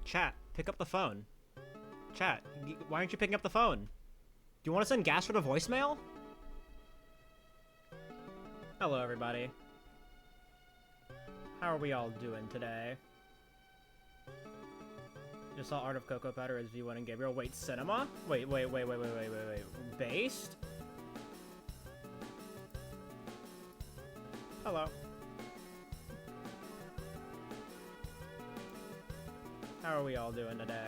Chat, pick up the phone. Chat, why aren't you picking up the phone? Do you want to send gas for the voicemail? Hello, everybody. How are we all doing today? Just saw Art of Cocoa Powder as V1 and Gabriel. Wait, cinema? Wait. Based? Hello. How are we all doing today?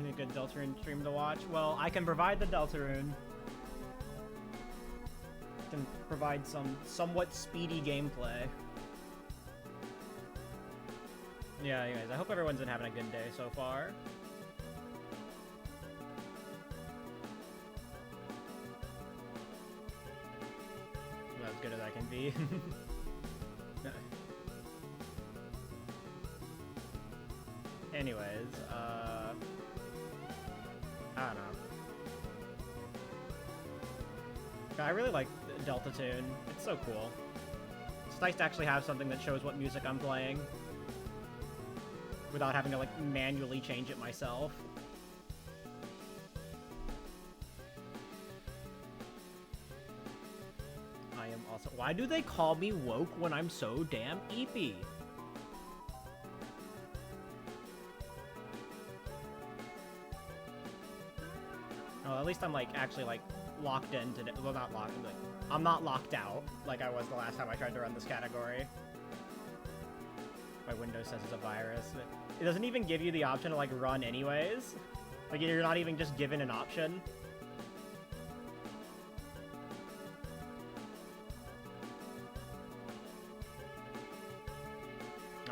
Need a good Deltarune stream to watch? Well, I can provide the Deltarune. Can provide some somewhat speedy gameplay. Yeah, anyways, I hope everyone's been having a good day so far. About as good as I can be. Anyways, I don't know. I really like Deltatune. It's so cool. It's nice to actually have something that shows what music I'm playing without having to, like, manually change it myself. I am also... Why do they call me woke when I'm so damn eepy? Well, at least I'm, like, actually, like, locked into it. Well, not locked in, I'm not locked out like I was the last time I tried to run this category. My Windows says it's a virus. It doesn't even give you the option to, like, run anyways. Like, you're not even just given an option.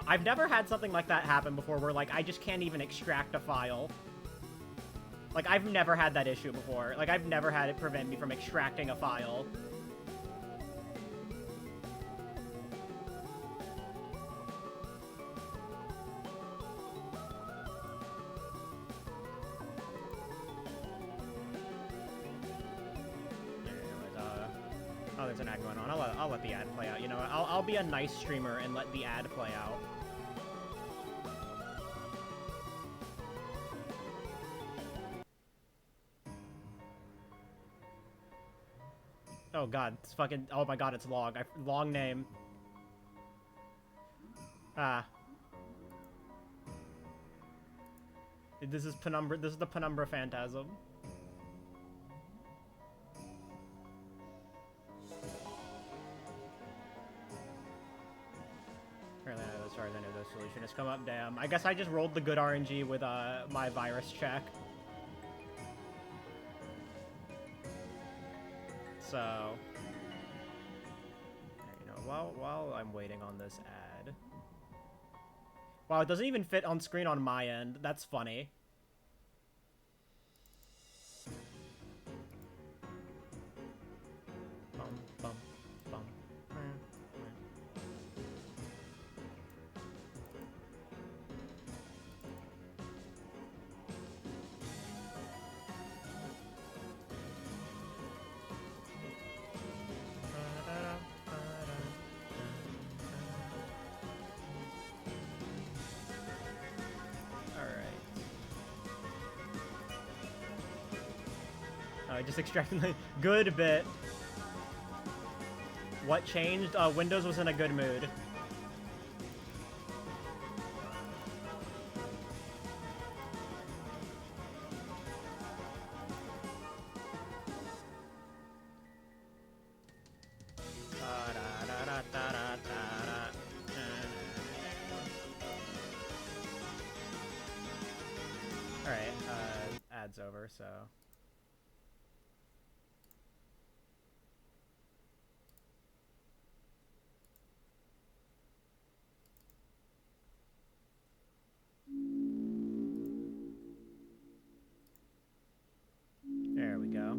I've never had something like that happen before where, like, I just can't even extract a file. Like, I've never had that issue before. Like, I've never had it prevent me from extracting a file. Oh, there's an ad going on. I'll let the ad play out. You know what? I'll be a nice streamer and let the ad play out. Oh god, it's fucking... Oh my god, it's Long. Long name. Ah. This is Penumbra... This is the Penumbra Phantasm. Apparently, as far as I know, the solution has come up. Damn. I guess I just rolled the good RNG with my virus check. So, you know, while I'm waiting on this ad. Wow, it doesn't even fit on screen on my end. That's funny. Bum, bum, bum. I just extracted the good bit. What changed? Windows was in a good mood. Alright, ad's over, so... There we go.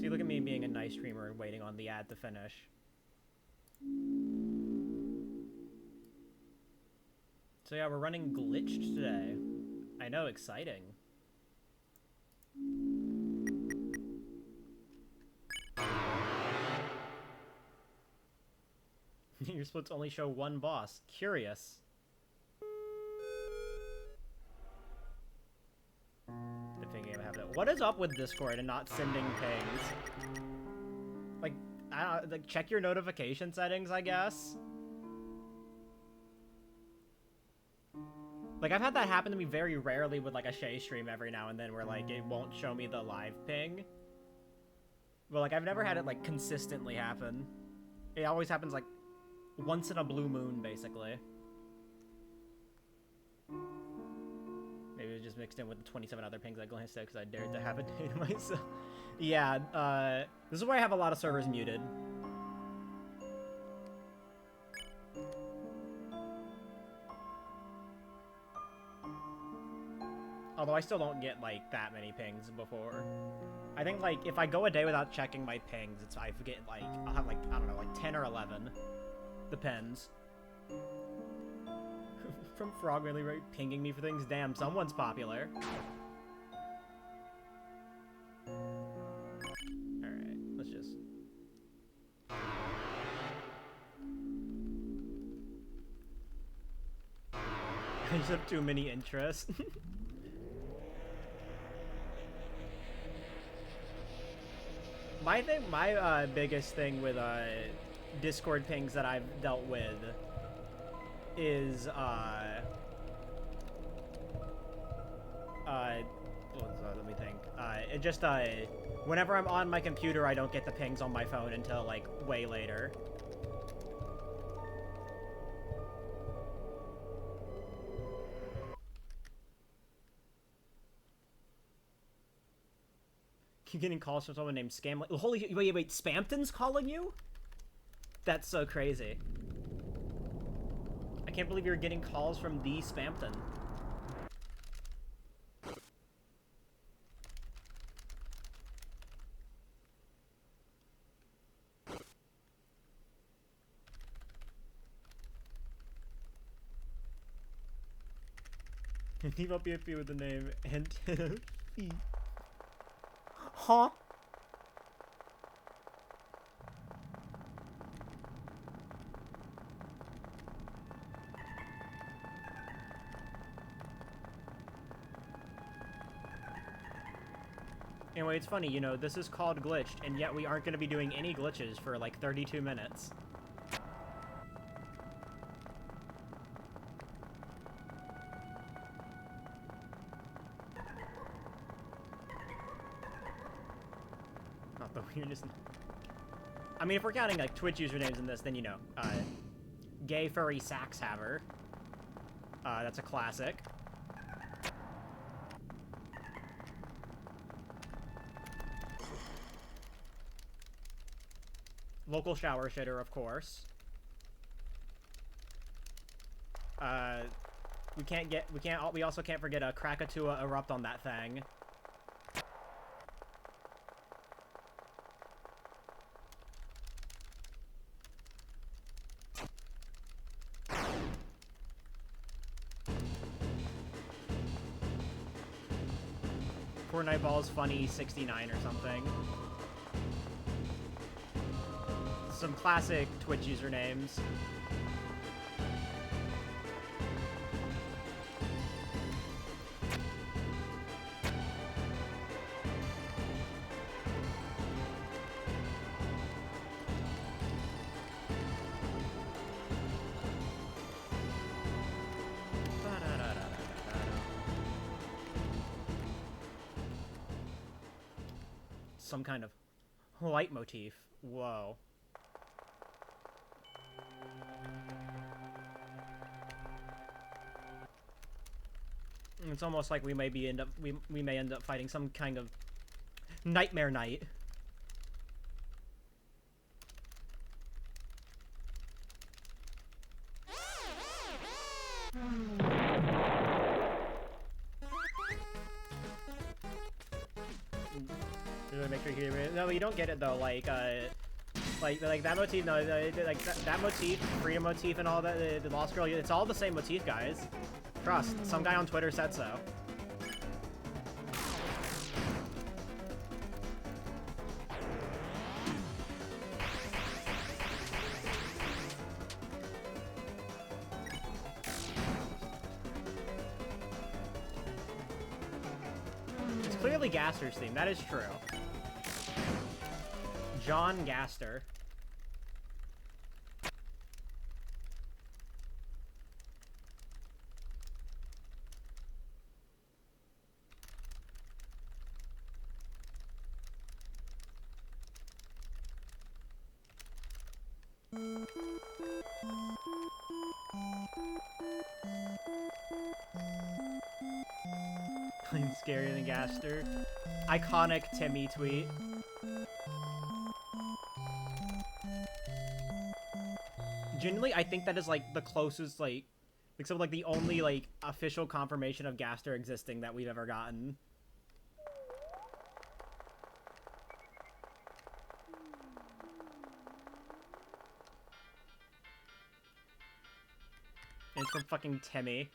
See, look at me being a nice streamer and waiting on the ad to finish. So yeah, we're running Glitched today. I know, exciting. splits only show one boss. Curious. The ping game have that. What is up with Discord and not sending pings? Like, I don't, like, check your notification settings, I guess. Like, I've had that happen to me very rarely with, like, a Shay stream every now and then where, like, it won't show me the live ping. But, like, I've never had it, like, consistently happen. It always happens, like, once in a blue moon, basically. Maybe it was just mixed in with the 27 other pings I glanced at because I dared to have a day to myself. Yeah, this is where I have a lot of servers muted. Although I still don't get, like, that many pings before. I think, like, if I go a day without checking my pings, I forget, like, I'll have, like, I don't know, like, 10 or 11. Depends. From Frog really right, pinging me for things. Damn, someone's popular. Alright, let's just... I just have too many interests. My biggest thing with Discord pings that I've dealt with is let me think. It just whenever I'm on my computer, I don't get the pings on my phone until like way later. Keep getting calls from someone named Scam. Holy wait, Spampton's calling you? That's so crazy. I can't believe you're getting calls from the Spampton. Team up BFB with the name and huh? Anyway, it's funny, you know, this is called Glitched, and yet we aren't going to be doing any glitches for like 32 minutes. Not the weirdest. I mean, if we're counting like Twitch usernames in this, then you know, Gay Furry Sax Haver. That's a classic. Local shower shitter, of course. We also can't forget a Krakatoa erupt on that thing. Fortnite Ball's funny 69 or something. Some classic Twitch usernames. Some kind of leitmotif. Whoa. It's almost like we may end up fighting some kind of nightmare night. Make sure you hear it. No, you don't get it though. Like that motif. No, like that motif, Freedom motif, and all that. The Lost Girl. It's all the same motif, guys. Trust. Some guy on Twitter said so. clearly Gaster's theme. That is true. John Gaster. Clean scarier than Gaster. Iconic Timmy tweet. Genuinely, I think that is like the closest like some like the only like official confirmation of Gaster existing that we've ever gotten. And it's from fucking Timmy.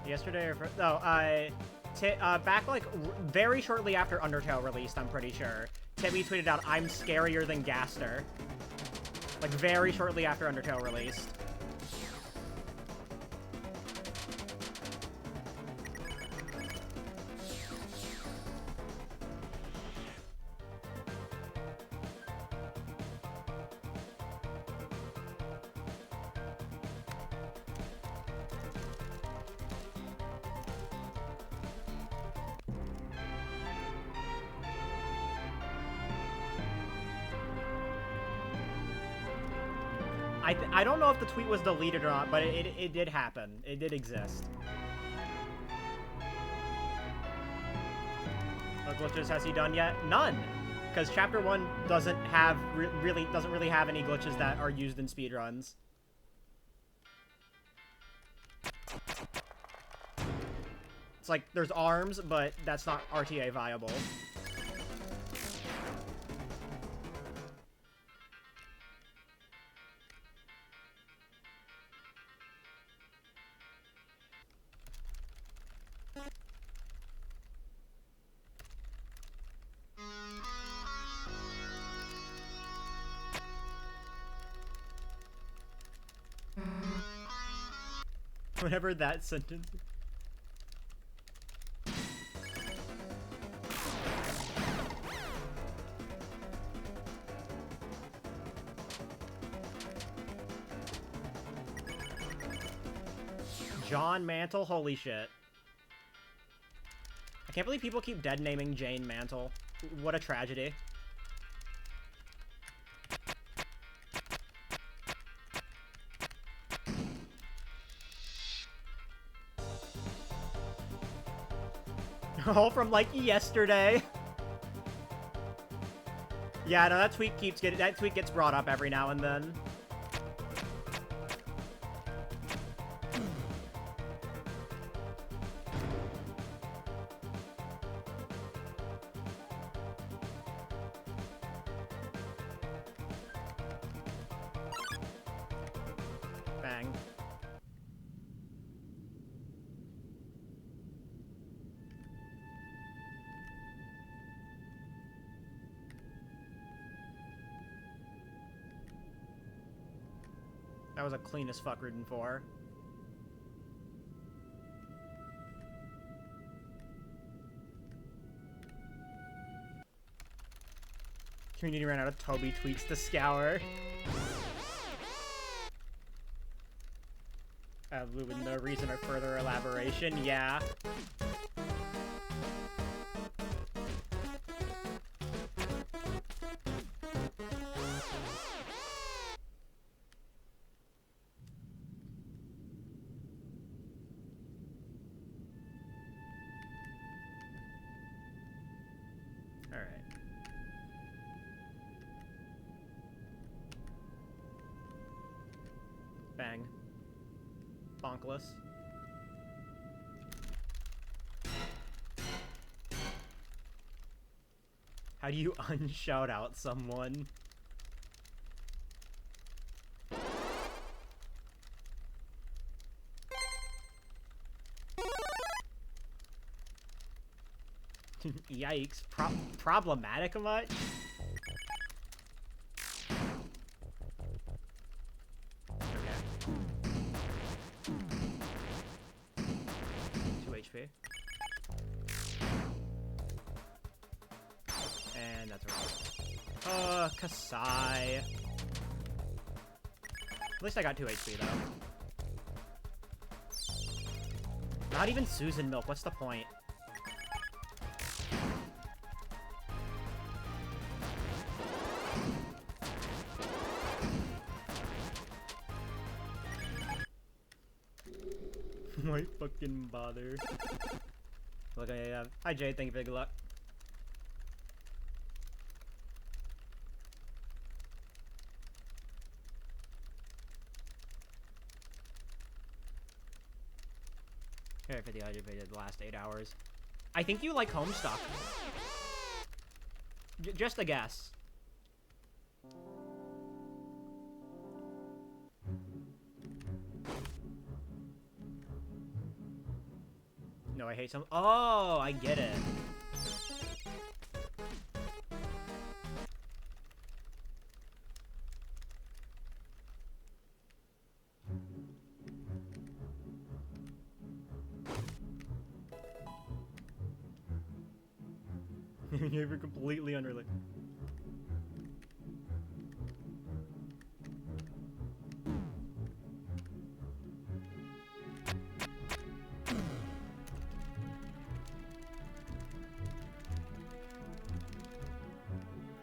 Yesterday or back like very shortly after Undertale released, I'm pretty sure. Timmy tweeted out, "I'm scarier than Gaster." Like very shortly after Undertale released. I don't know if the tweet was deleted or not, but it did happen. It did exist. What glitches has he done yet? None! Because Chapter 1 doesn't have really have any glitches that are used in speedruns. It's like, there's arms, but that's not RTA viable. Whatever that sentence. John Mantle, holy shit. I can't believe people keep dead naming Jane Mantle. What a tragedy. All from like yesterday. Yeah, no, that tweet gets brought up every now and then. Bang. That was a clean as fuck Ruden 4. Community ran out of Toby tweets to scour. With no reason or further elaboration, yeah. Bang. Bonkless. How do you unshout out someone? Yikes. Problematic much? Okay. 2 HP. And that's right. Kasai. At least I got 2 HP though. Not even Susan Milk, what's the point? Why fucking bother? Look, hi Jade, thank you for good luck. Here for the the last 8 hours. I think you like Homestuck. Just a guess. No, I hate some. Oh, I get it. You're completely unrelated.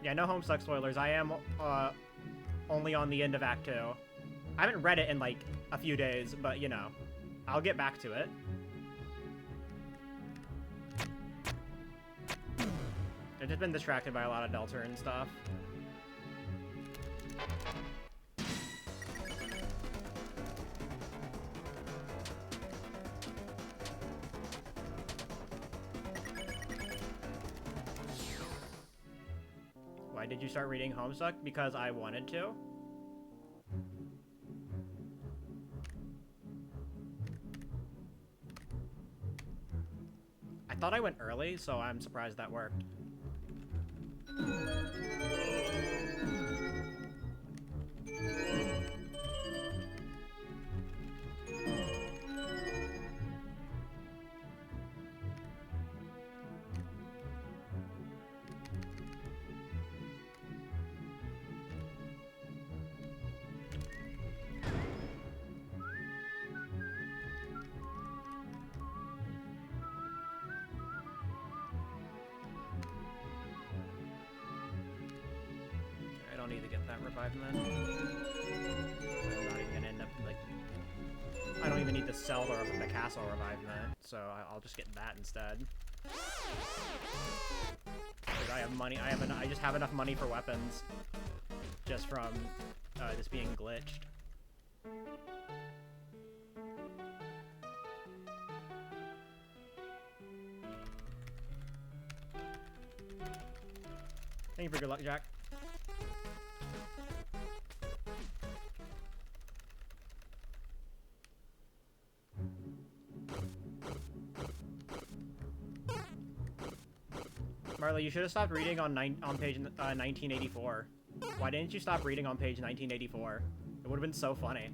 Yeah, no Homestuck spoilers. I am only on the end of Act 2. I haven't read it in like a few days, but you know, I'll get back to it. I've just been distracted by a lot of Deltarune stuff. Why did you start reading Homestuck? Because I wanted to. I thought I went early, so I'm surprised that worked. Then. I'm not even gonna end up, like... I don't even need to sell the castle revivement, so I'll just get that instead. Because I have money, I just have enough money for weapons. Just from, this being glitched. Thank you for good luck, Jack. Marley, you should have stopped reading on page 1984. Why didn't you stop reading on page 1984? It would have been so funny.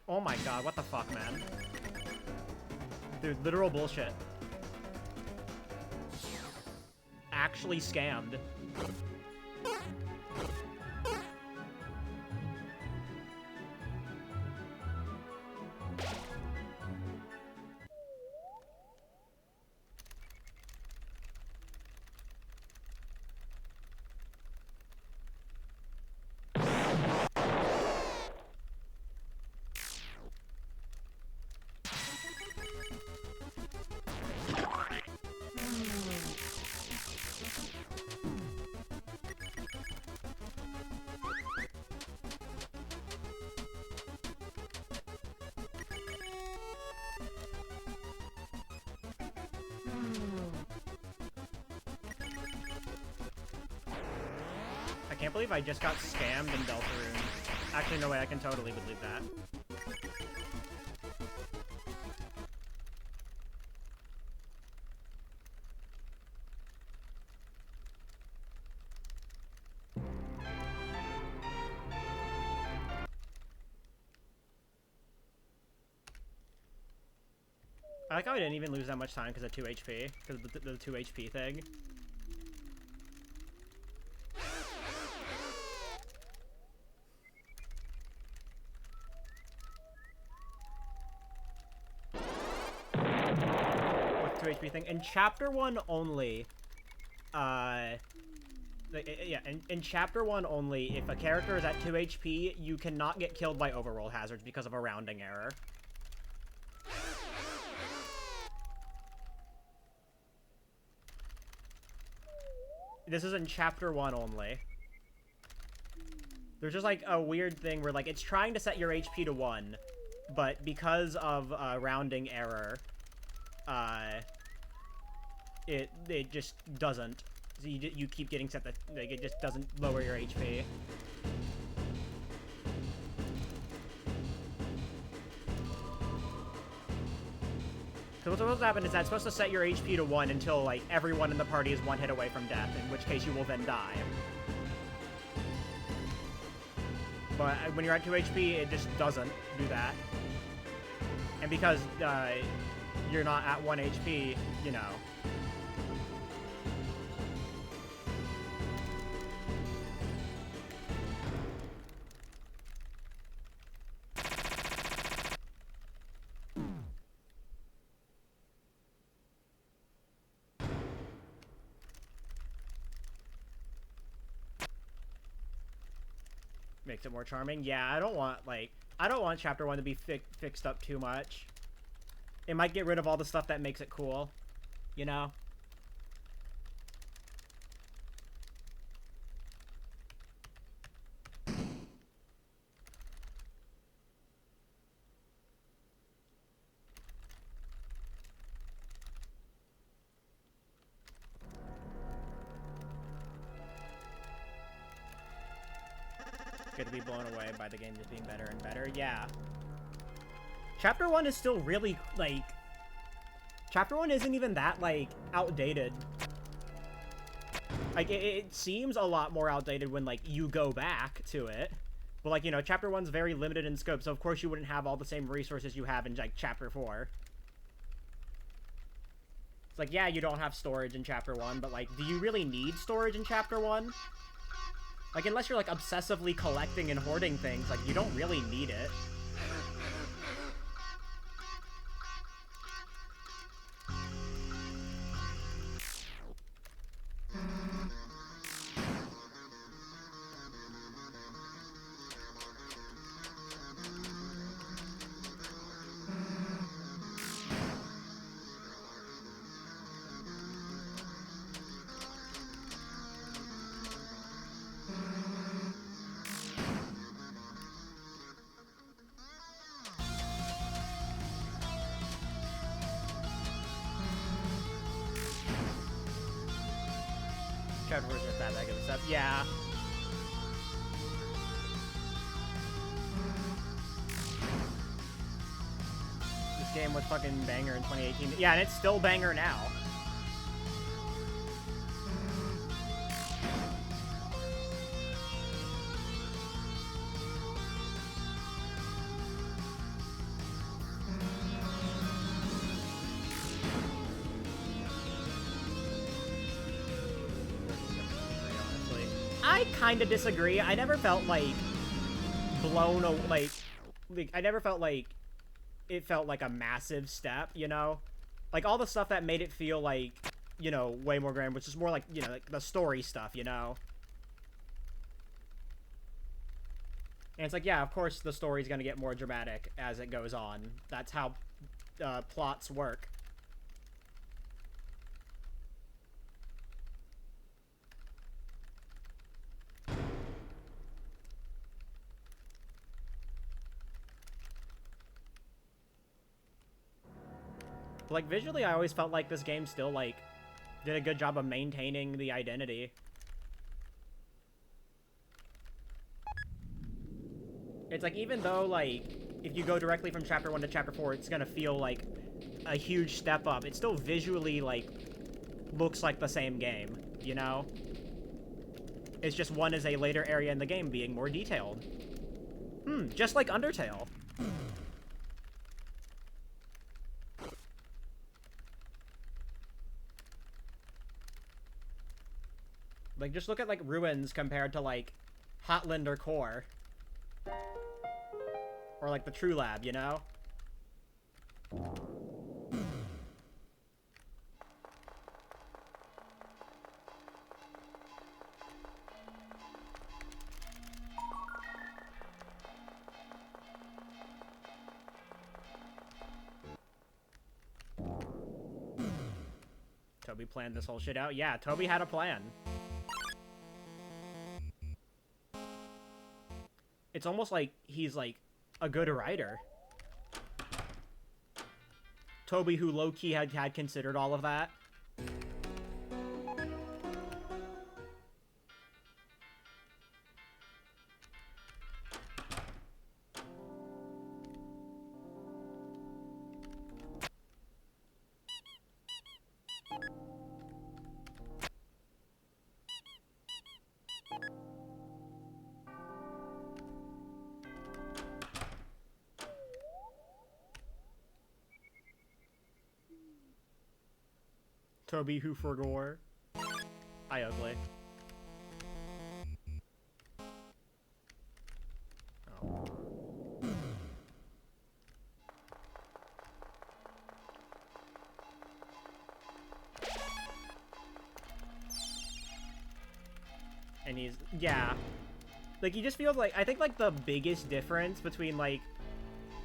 Oh my god, what the fuck, man? Dude, literal bullshit. Actually scammed. can't believe I just got scammed in Deltarune. Actually, no way, I can totally believe that. I like how I didn't even lose that much time because of 2 HP, because of the 2 HP thing. With 2 HP thing. In Chapter 1 only, yeah, in Chapter 1 only, if a character is at 2 HP, you cannot get killed by overworld hazards because of a rounding error. This is in Chapter 1 only. There's just, like, a weird thing where, like, it's trying to set your HP to 1, but because of a rounding error, it just doesn't. So you keep getting set that, like, it just doesn't lower your HP. So what's supposed to happen is that's supposed to set your HP to 1 until, like, everyone in the party is 1 hit away from death, in which case you will then die. But when you're at 2 HP, it just doesn't do that. And because you're not at 1 HP, you know. Makes it more charming. Yeah, I don't want Chapter 1 to be fixed up too much. It might get rid of all the stuff that makes it cool, you know? Good to be blown away by the game just being better and better. Yeah. Chapter 1 is still really, like... Chapter 1 isn't even that, like, outdated. Like, it seems a lot more outdated when, like, you go back to it. But, like, you know, Chapter 1's very limited in scope, so of course you wouldn't have all the same resources you have in, like, Chapter 4. It's like, yeah, you don't have storage in Chapter 1, but, like, do you really need storage in Chapter 1? Like, unless you're, like, obsessively collecting and hoarding things, like, you don't really need it. Chapter 4 is that good stuff. Yeah. This game was fucking banger in 2018. Yeah, and it's still banger now. I kind of disagree. I never felt, like, blown away, like, I never felt like it felt like a massive step, you know? Like, all the stuff that made it feel like, you know, way more grand, which is more like, you know, like the story stuff, you know? And it's like, yeah, of course the story's gonna get more dramatic as it goes on. That's how plots work. Like, visually, I always felt like this game still, like, did a good job of maintaining the identity. It's like, even though, like, if you go directly from Chapter 1 to Chapter 4, it's gonna feel like a huge step up. It still visually, like, looks like the same game, you know? It's just one is a later area in the game being more detailed. Just like Undertale. Like, just look at, like, Ruins compared to, like, Hotland or Core. Or, like, the True Lab, you know? Toby planned this whole shit out? Yeah, Toby had a plan. It's almost like he's, like, a good writer. Toby, who low-key had considered all of that. Toby who forgore. I ugly. Oh. And he's, yeah. Like, he just feels like, I think, like, the biggest difference between, like,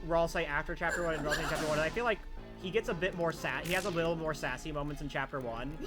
Ralsei after Chapter 1 and Ralsei in Chapter 1, I feel like he gets a bit more he has a little more sassy moments in Chapter 1.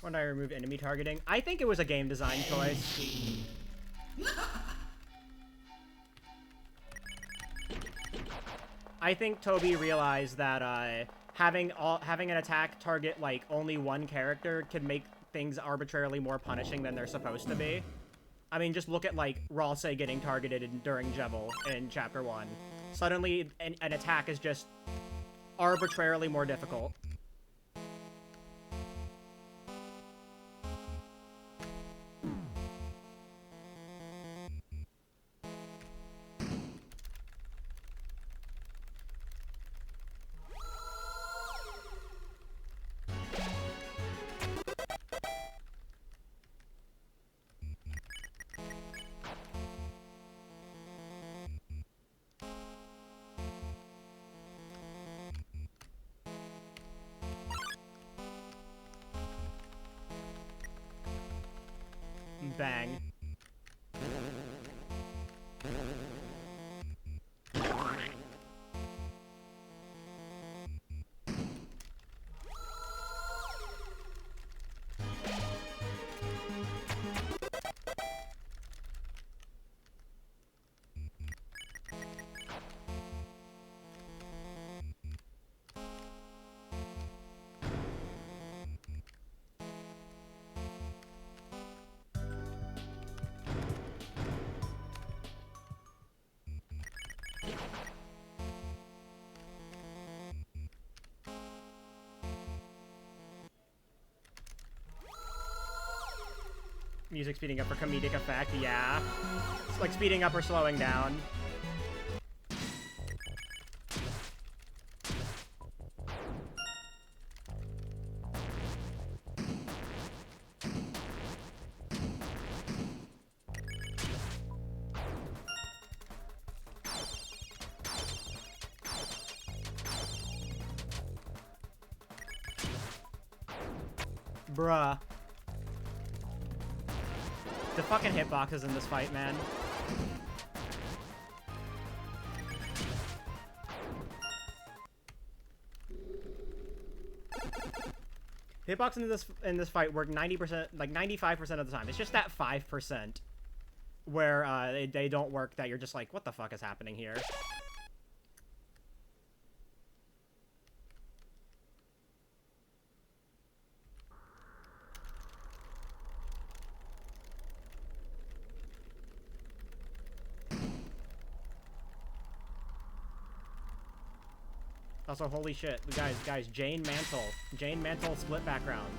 When I removed enemy targeting, I think it was a game design choice. I think Toby realized that having an attack target like only one character can make things arbitrarily more punishing than they're supposed to be. I mean, just look at like Ralsei getting targeted during Jevil in Chapter 1. Suddenly, an attack is just arbitrarily more difficult. Bang. Music speeding up for comedic effect, yeah. It's like speeding up or slowing down. Bruh. The fucking hitboxes in this fight, man. Hitbox in this fight work 90%, like 95% of the time. It's just that 5% where they don't work that you're just like, what the fuck is happening here? Also, holy shit, guys, Jane Mantle split background.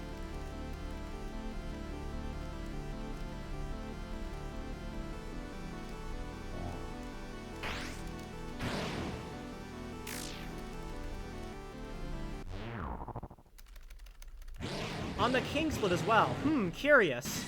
On the King split as well. Curious.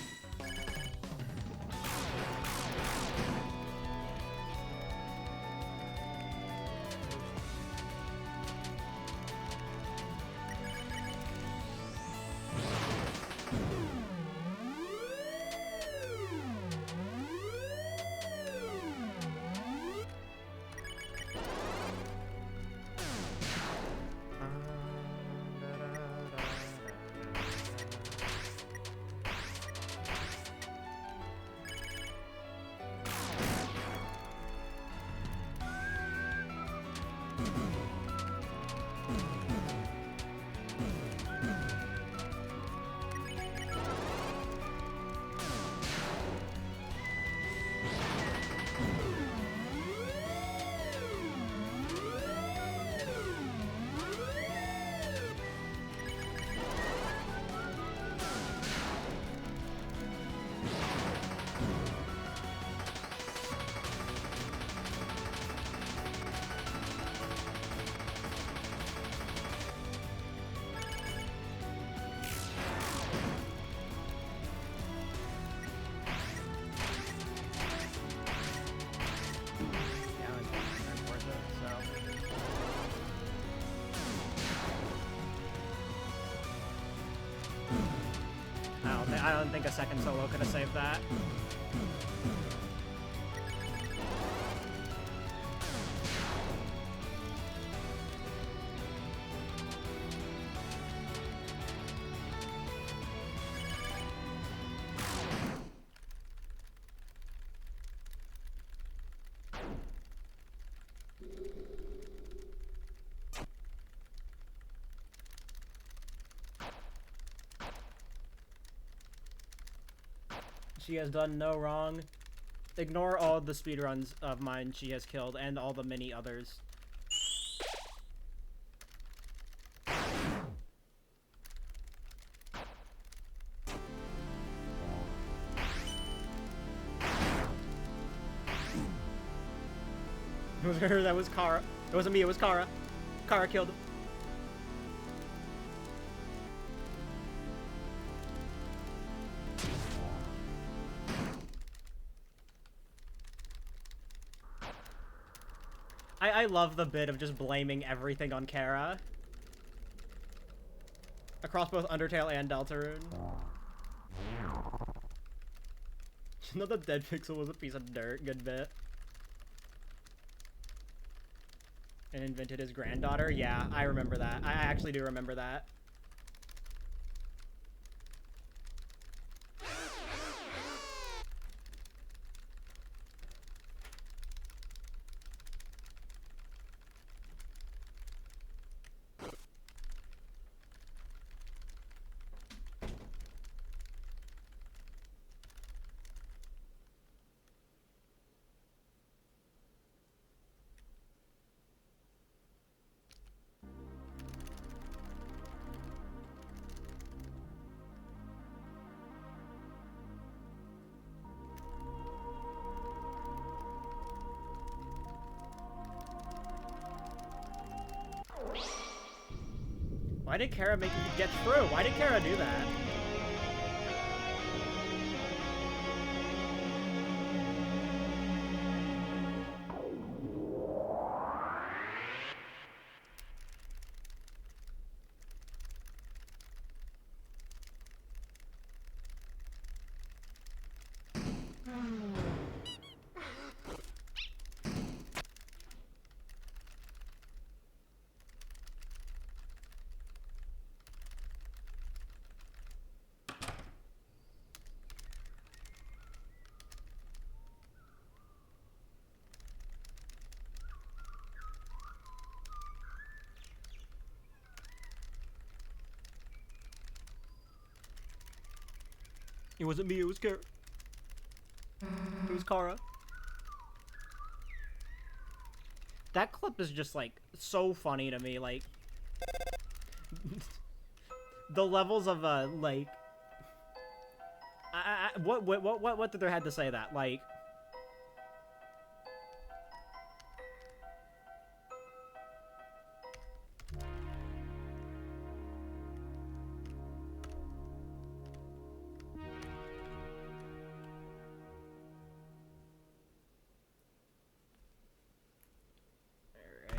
I don't think a second solo could have saved that. She has done no wrong. Ignore all the speedruns of mine she has killed and all the many others. It was her, that was Kara. It wasn't me, it was Kara. Kara killed him. I love the bit of just blaming everything on Kara. Across both Undertale and Deltarune. know the dead pixel was a piece of dirt. Good bit. And invented his granddaughter? Yeah, I remember that. I actually do remember that. Why did Kara make it get through? Why did Kara do that? It wasn't me, it was Kara. It was Kara. That clip is just, like, so funny to me, like... the levels of, like... what did they have to say that? Like...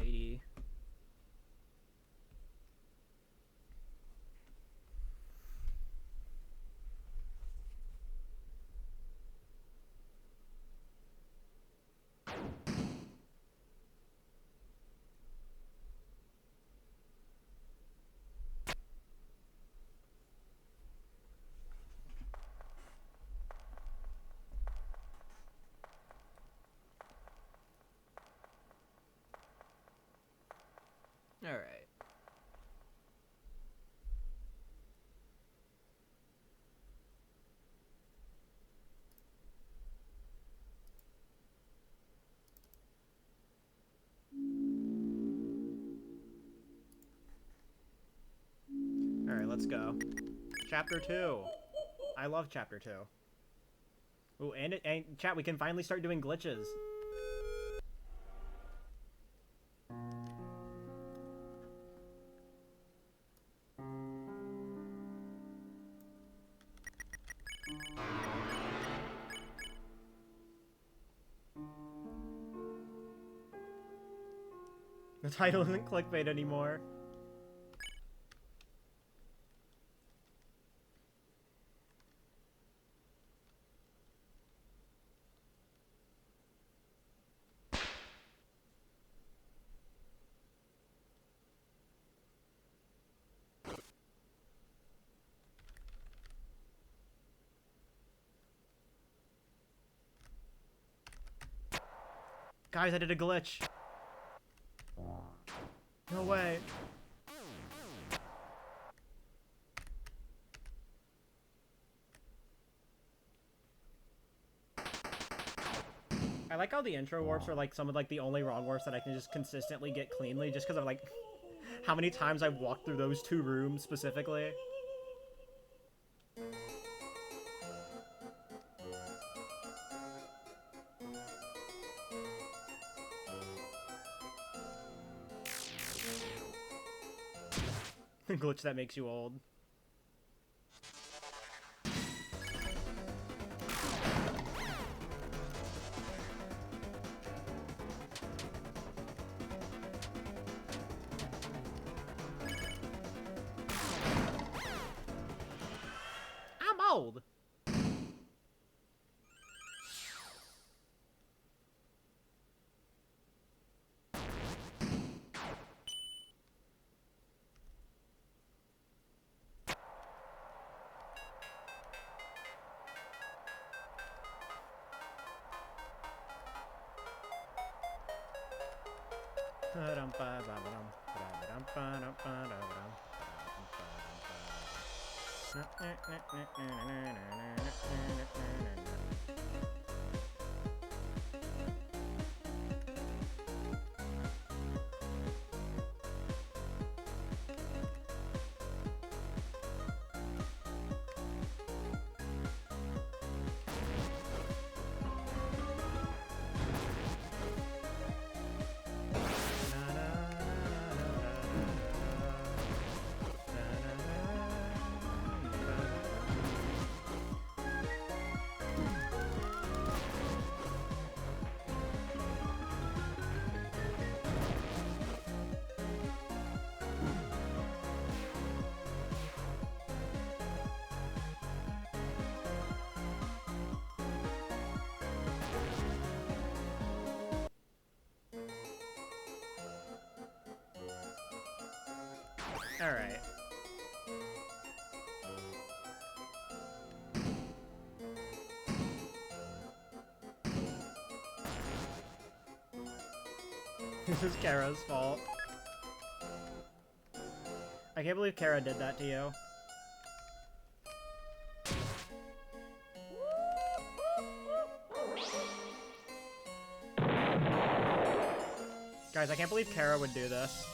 Alrighty. Alright. Alright, let's go. Chapter 2. I love Chapter 2. Ooh, and chat, we can finally start doing glitches. The title isn't clickbait anymore. Guys, I did a glitch. No way. I like how the intro warps are like some of like the only wrong warps that I can just consistently get cleanly just because of like how many times I've walked through those two rooms specifically. The glitch that makes you old. I'm old. Alright. This is Kara's fault. I can't believe Kara did that to you. Guys, I can't believe Kara would do this.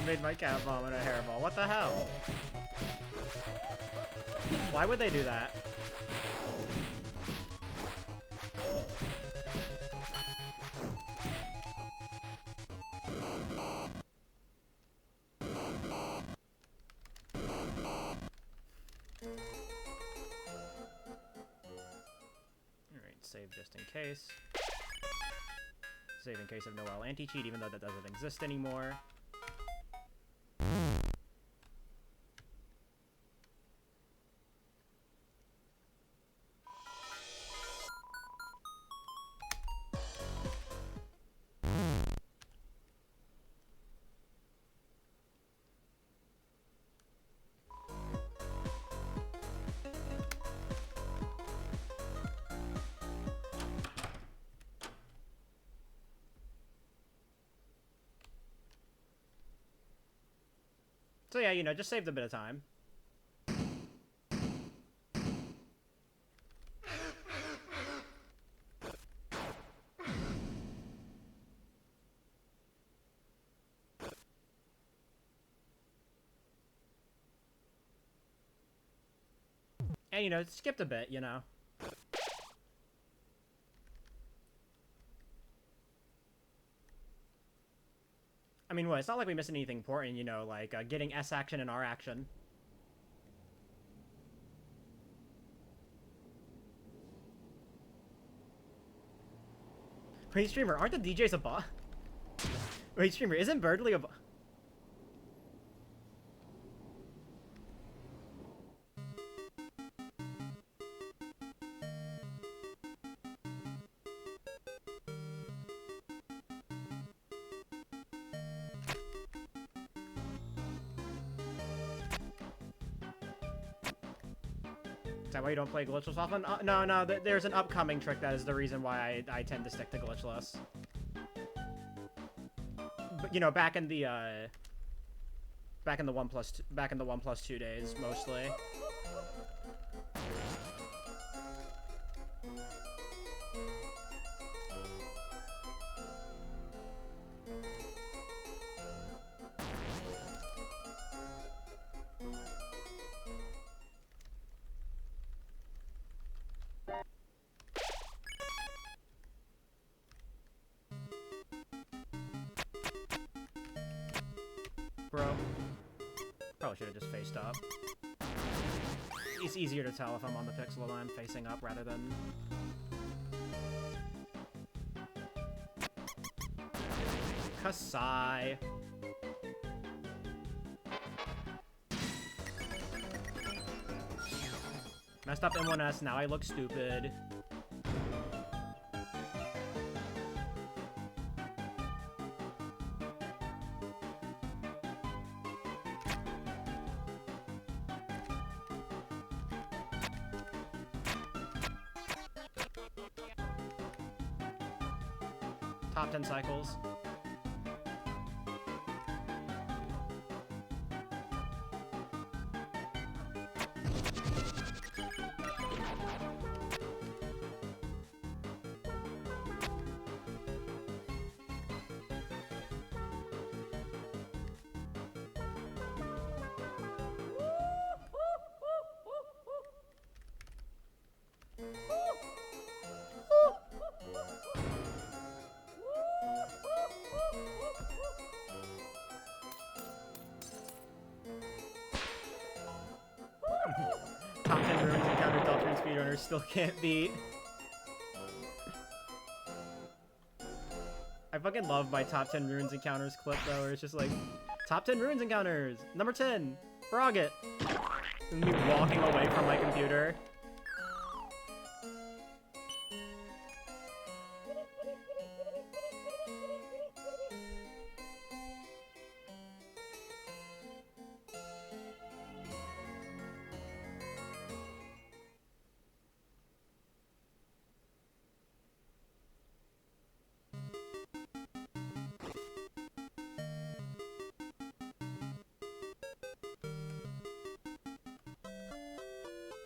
Made my cat vomit a hairball. What the hell? Why would they do that? Alright, save just in case. Save in case of Noelle anti-cheat, even though that doesn't exist anymore. So yeah, you know, just saved a bit of time. And, you know, skipped a bit, you know. I mean, what? It's not like we missed anything important, you know, like getting S action and R action. Wait, streamer, aren't the DJs a bot? Wait, streamer, isn't Birdly a bot? Is that why you don't play glitchless often? No, there's an upcoming trick that is the reason why I tend to stick to glitchless. But, you know, back in the 1+2 days, mostly. Bro. Probably should have just faced up. It's easier to tell if I'm on the pixel when I'm facing up rather than... Kasai. Messed up M1S, now I look stupid. Top 10 cycles. Top 10 ruins encountered Deltarune speedrunners still can't beat. I fucking love my top 10 ruins encounters clip though, where it's just like, top 10 ruins encounters! Number 10, Frogget! And me walking away from my computer.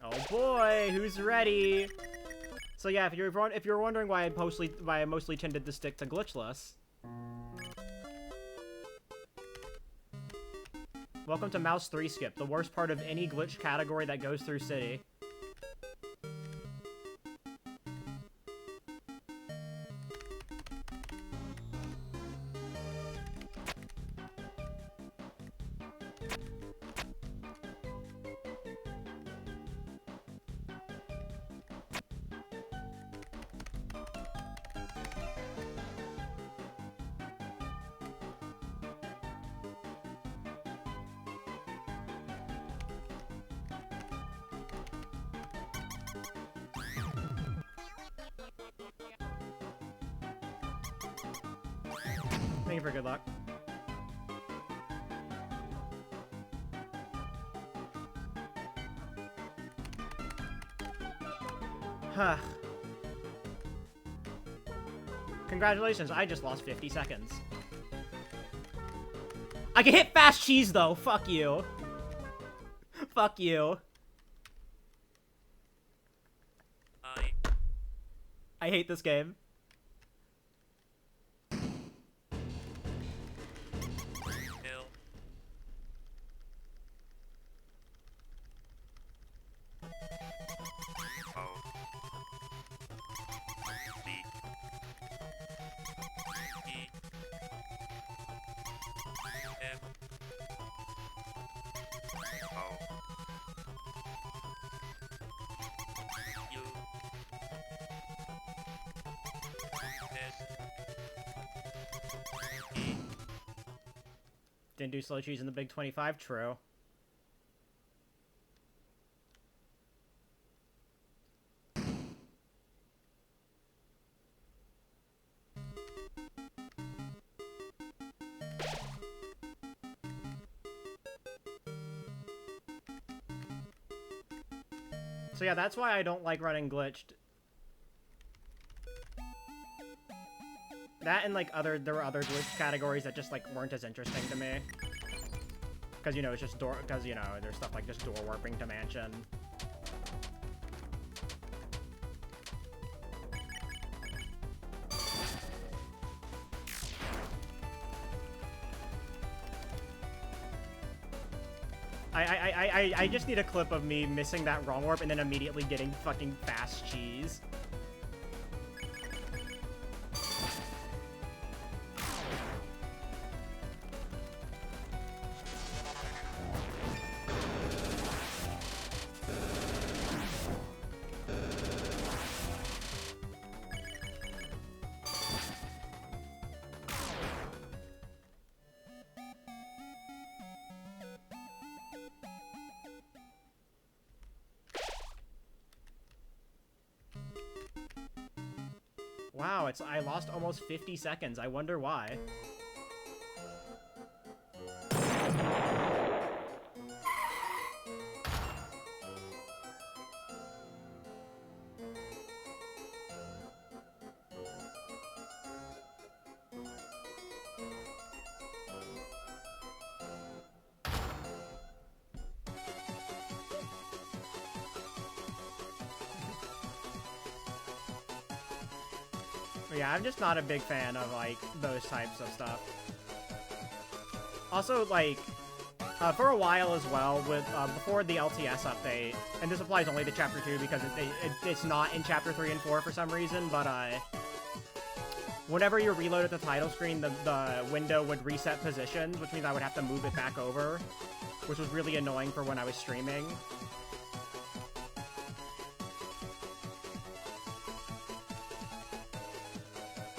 Oh boy, who's ready? So yeah, if you're wondering why I mostly tended to stick to glitchless. Welcome to Mouse 3 Skip, the worst part of any glitch category that goes through City. Thank you for good luck. Huh. Congratulations, I just lost 50 seconds. I can hit fast cheese though, fuck you. Fuck you. I hate this game. Didn't do slow cheese in the Big 25, true. So yeah, that's why I don't like running glitched. That and like there were other glitch categories that just like weren't as interesting to me. Cause you know, it's just cause you know, there's stuff like just door warping to mansion. I just need a clip of me missing that wrong warp and then immediately getting fucking fast cheese. Wow, I lost almost 50 seconds. I wonder why. Yeah, I'm just not a big fan of, like, those types of stuff. Also, like, for a while as well, with before the LTS update, and this applies only to Chapter 2 because it's not in Chapter 3 and 4 for some reason, but whenever you reload at the title screen, the window would reset positions, which means I would have to move it back over, which was really annoying for when I was streaming.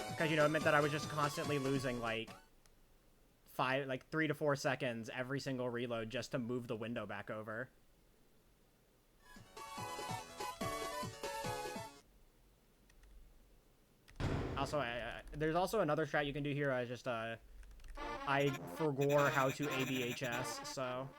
Because, you know, it meant that I was just constantly losing, like, 3 to 4 seconds every single reload just to move the window back over. Also, there's also another strat you can do here. I forgot how to ABHS, so...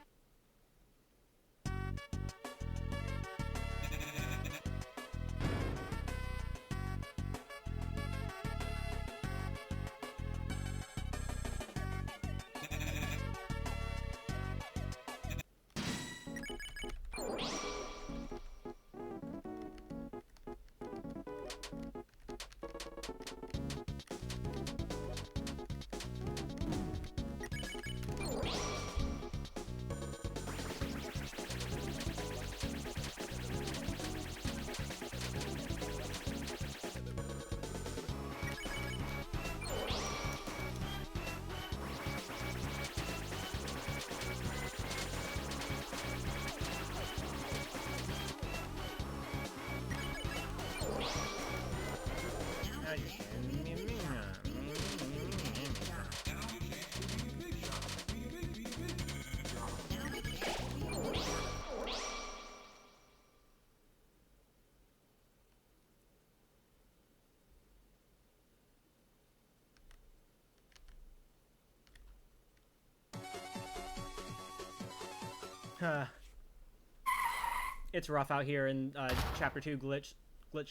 It's rough out here in Chapter 2 glitch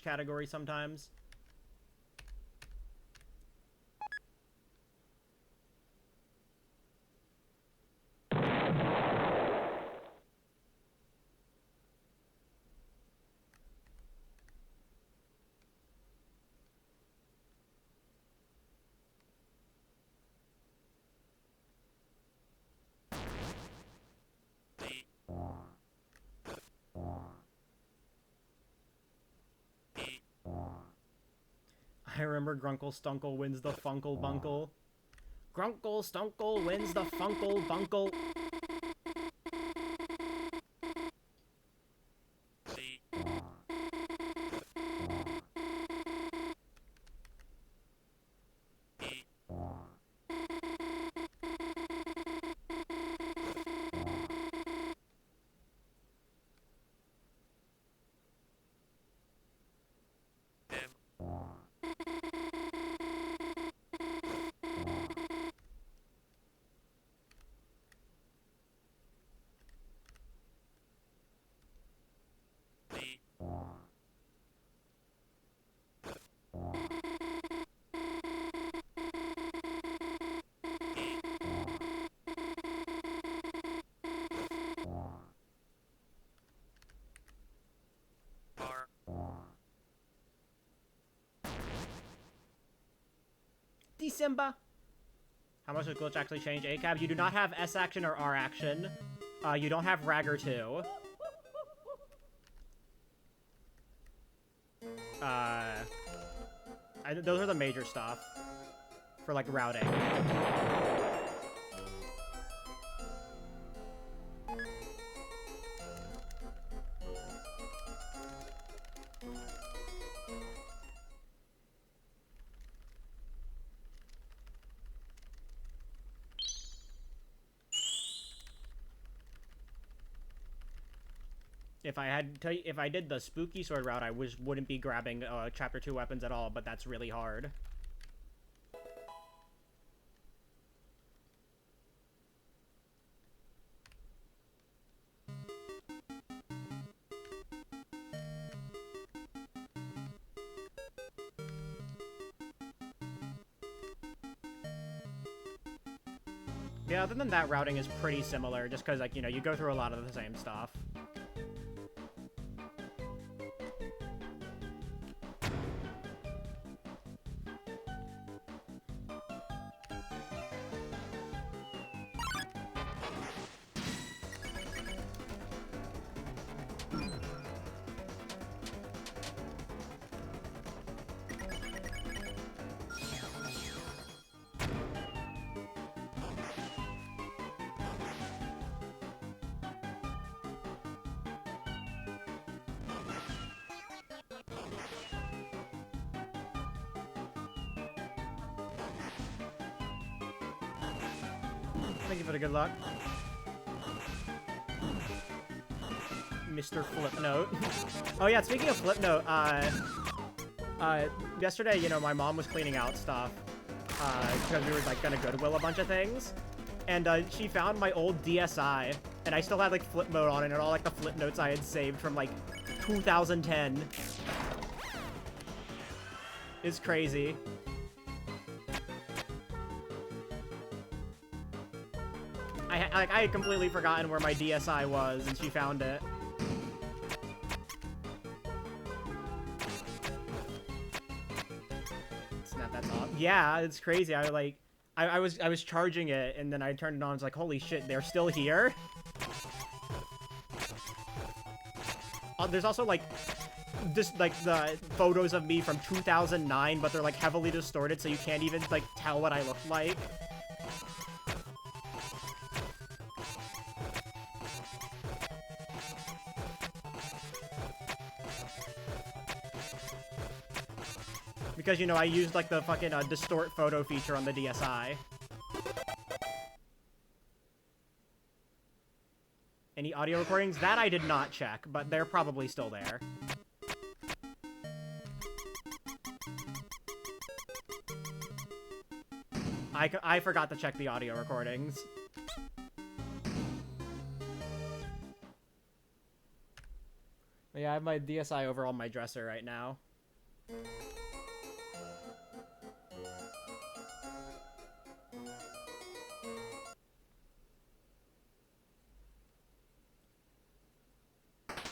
category sometimes. I remember Grunkle Stunkle wins the Funkle Bunkle. Grunkle Stunkle wins the Funkle Bunkle. December. How much does glitch actually change? ACAB, you do not have S action or R action. You don't have Ragger 2. Those are the major stuff for, like, routing. if I did the spooky sword route, I wouldn't be grabbing chapter 2 weapons at all, but that's really hard. Yeah, other than that, routing is pretty similar, just because, like, you know, you go through a lot of the same stuff. Thank you for the good luck. Mr. Flipnote. Oh yeah, speaking of Flipnote, yesterday, you know, my mom was cleaning out stuff, because we were, like, gonna Goodwill a bunch of things, and, she found my old DSi, and I still had, like, flip mode on it, and all, like, the flip notes I had saved from, like, 2010. It's crazy. I had completely forgotten where my DSi was, and she found it. Snap, that's off. Yeah, it's crazy. I was charging it, and then I turned it on. I was like, holy shit, they're still here. There's also like just like the photos of me from 2009, but they're like heavily distorted, so you can't even like tell what I look like. Because, you know, I used, like, the fucking distort photo feature on the DSi. Any audio recordings? That I did not check, but they're probably still there. I forgot to check the audio recordings. Yeah, I have my DSi over on my dresser right now.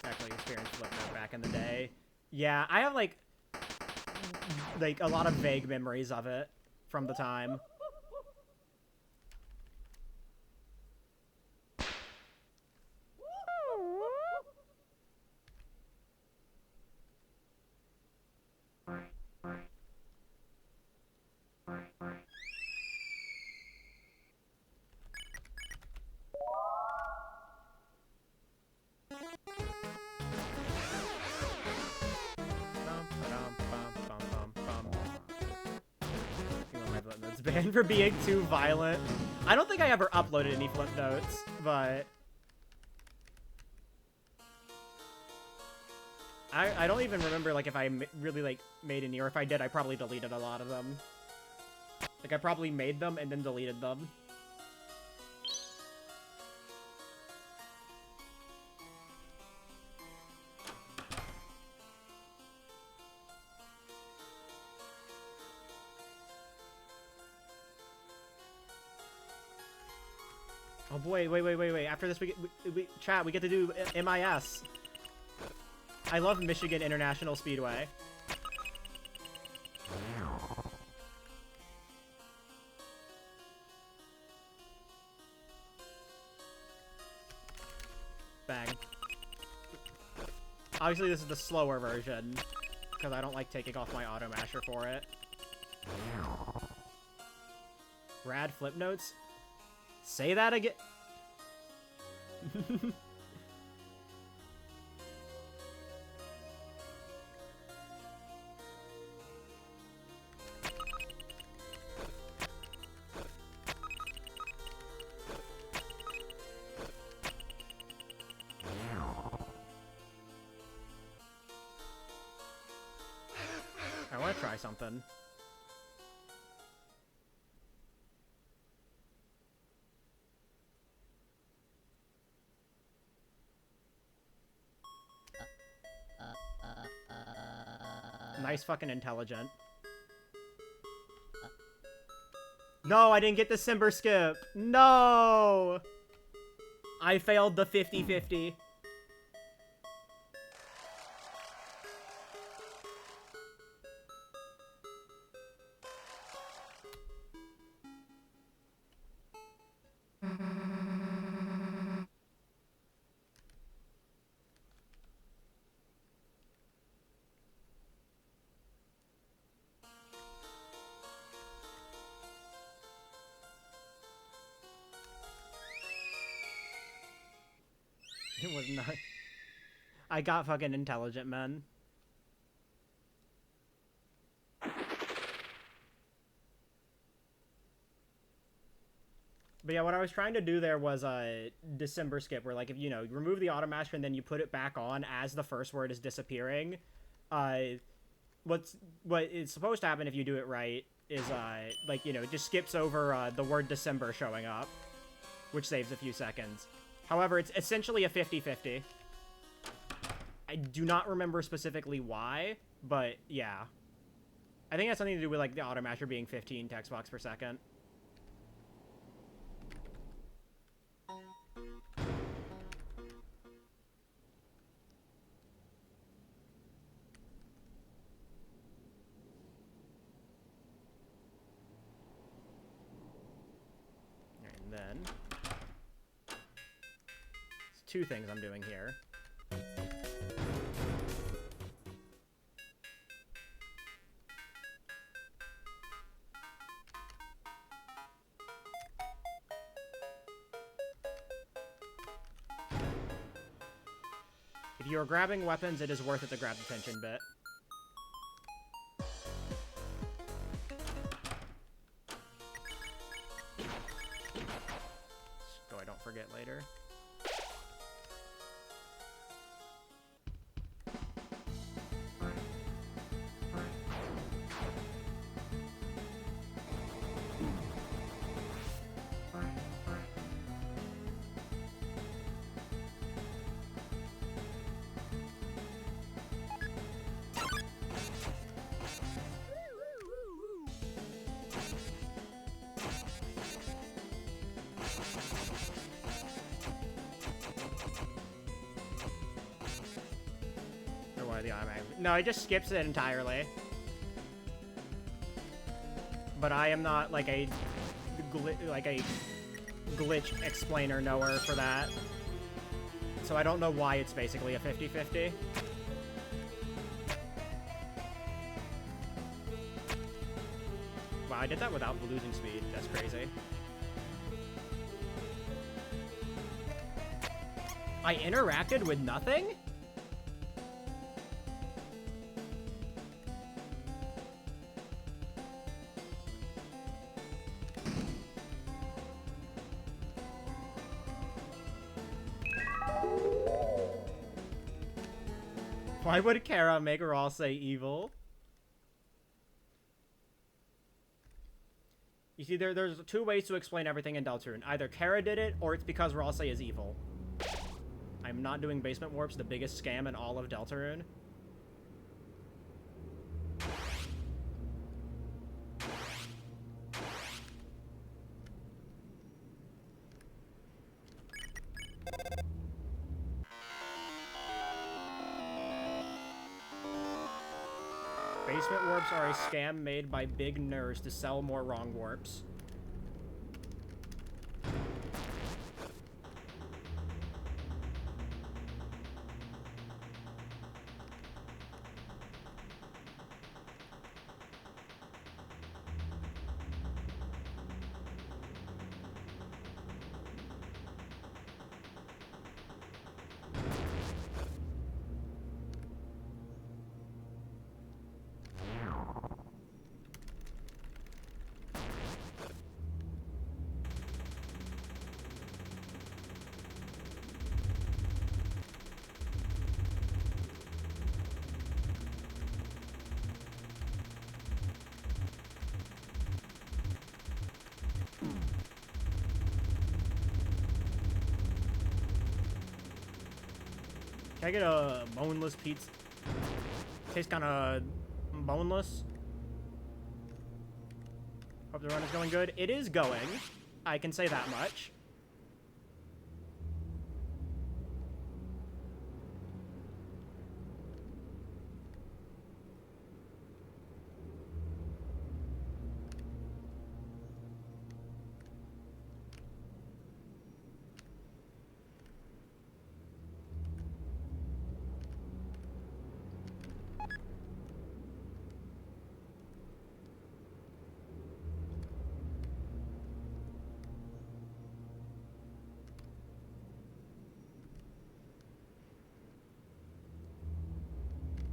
Actually experienced Flipnote back in the day. Yeah, I have like a lot of vague memories of it from the time. Banned for being too violent. I don't think I ever uploaded any flip notes, but I don't even remember like if I really like made any, or if I did, I probably deleted a lot of them. Like I probably made them and then deleted them. Oh boy, wait. After this, chat, we get to do MIS. I love Michigan International Speedway. Bang. Obviously, this is the slower version, because I don't like taking off my auto masher for it. Rad flip notes? Say that again. I want to try something. Nice fucking intelligent. No, I didn't get the Simber skip. No! I failed the 50-50. It was not. I got fucking intelligent, man. But yeah, what I was trying to do there was a December skip, where like if you remove the auto master and then you put it back on as the first word is disappearing. What is supposed to happen if you do it right is like it just skips over the word December showing up, which saves a few seconds. However, it's essentially a 50-50. I do not remember specifically why, but yeah. I think it has something to do with like the auto master being 15 text blocks per second. And then it's two things I'm doing here. If you are grabbing weapons, it is worth it to grab the tension bit. So I don't forget later. No, it just skips it entirely. But I am not like a glitch explainer knower for that. So I don't know why it's basically a 50-50. Wow, I did that without losing speed. That's crazy. I interacted with nothing? Why would Kara make her all say evil? You see, there's two ways to explain everything in Deltarune. Either Kara did it, or it's because Ralsei is evil. I'm not doing basement warps, the biggest scam in all of Deltarune. Basement warps are a scam made by big nerds to sell more wrong warps. Can I get a boneless pizza? Tastes kind of boneless. Hope the run is going good. It is going. I can say that much.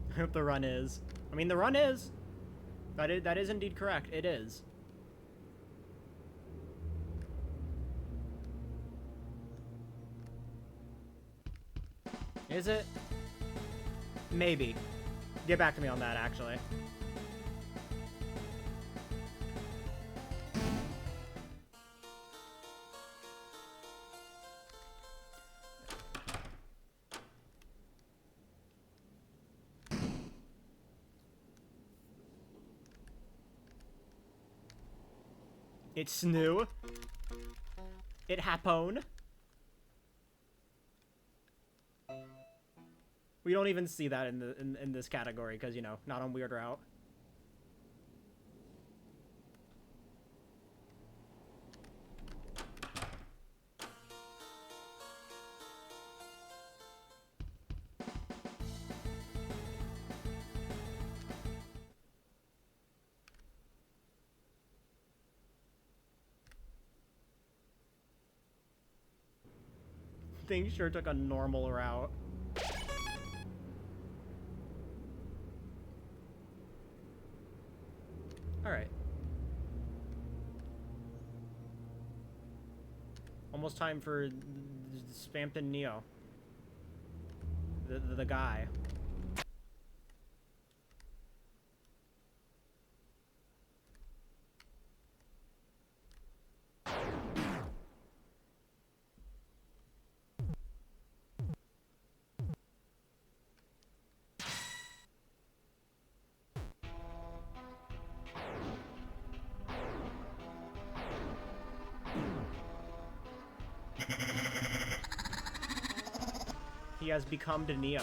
I hope the run is. I mean, the run is. That is indeed correct. It is. Is it? Maybe. Get back to me on that, actually. It's new. It happened. We don't even see that in this category because, you know, not on Weird Route. Things sure took a normal route. Alright. Almost time for Spampton Neo. The guy. He has become the Neo.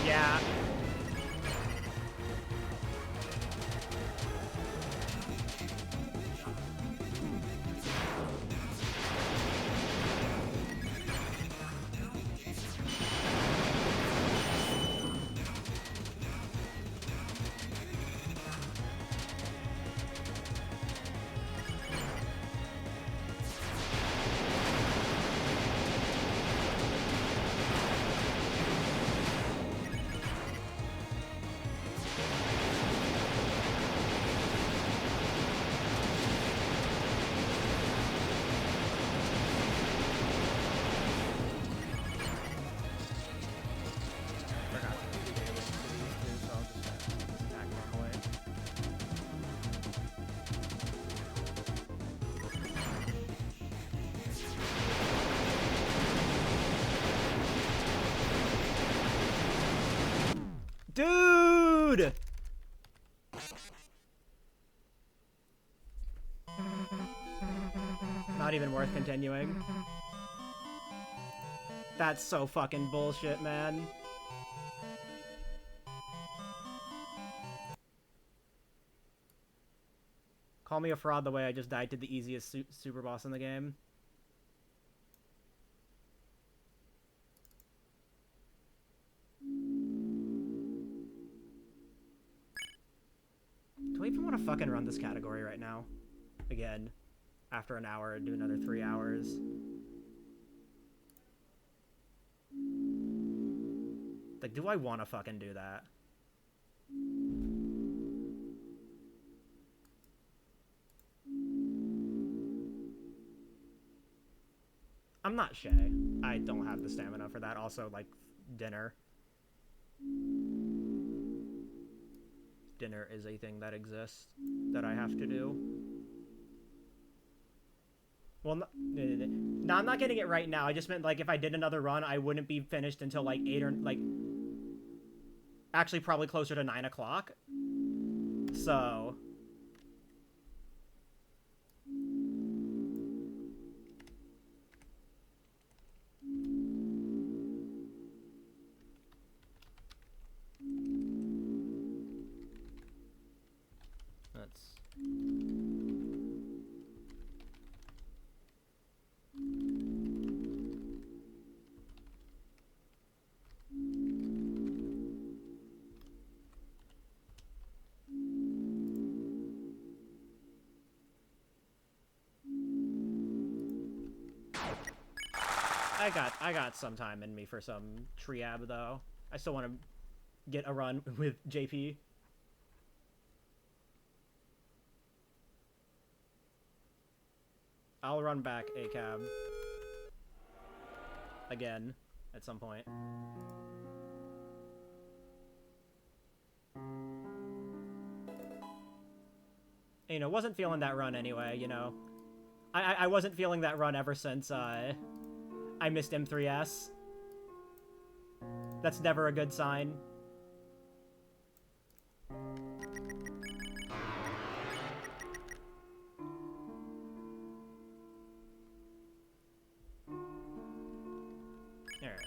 Yeah. Dude! Not even worth continuing. That's so fucking bullshit, man. Call me a fraud the way I just died to the easiest super boss in the game. Do I even want to fucking run this category right now? Again, after an hour, do another 3 hours. Like, do I want to fucking do that? I'm not Shay. I don't have the stamina for that. Also, like, dinner. Dinner is a thing that exists that I have to do. Well, no, I'm not getting it right now. I just meant, like, if I did another run, I wouldn't be finished until, like, 8 or, like... Actually, probably closer to 9 o'clock. So... That's... I got some time in me for some triab though. I still want to get a run with JP. I'll run back ACAB again at some point. You know, wasn't feeling that run anyway, you know. I wasn't feeling that run ever since I missed M3S. That's never a good sign. Alright.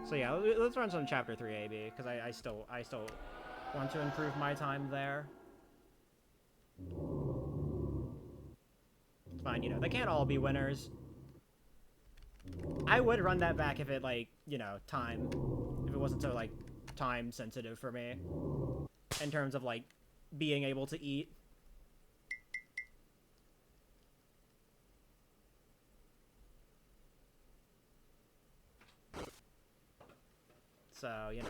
So yeah, let's run some Chapter 3 AB, because I still want to improve my time there. It's fine, you know, they can't all be winners. I would run that back if it, like, you know, if it wasn't so, like, time sensitive for me. In terms of, like, being able to eat. So, you know.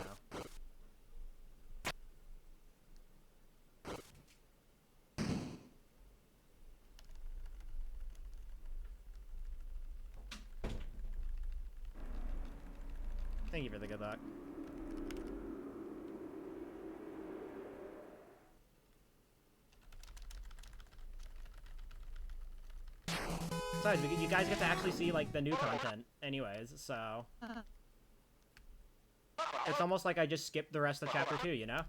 Thank you for the good luck. Besides, you guys get to actually see, like, the new content anyways, so... It's almost like I just skipped the rest of Chapter 2, you know?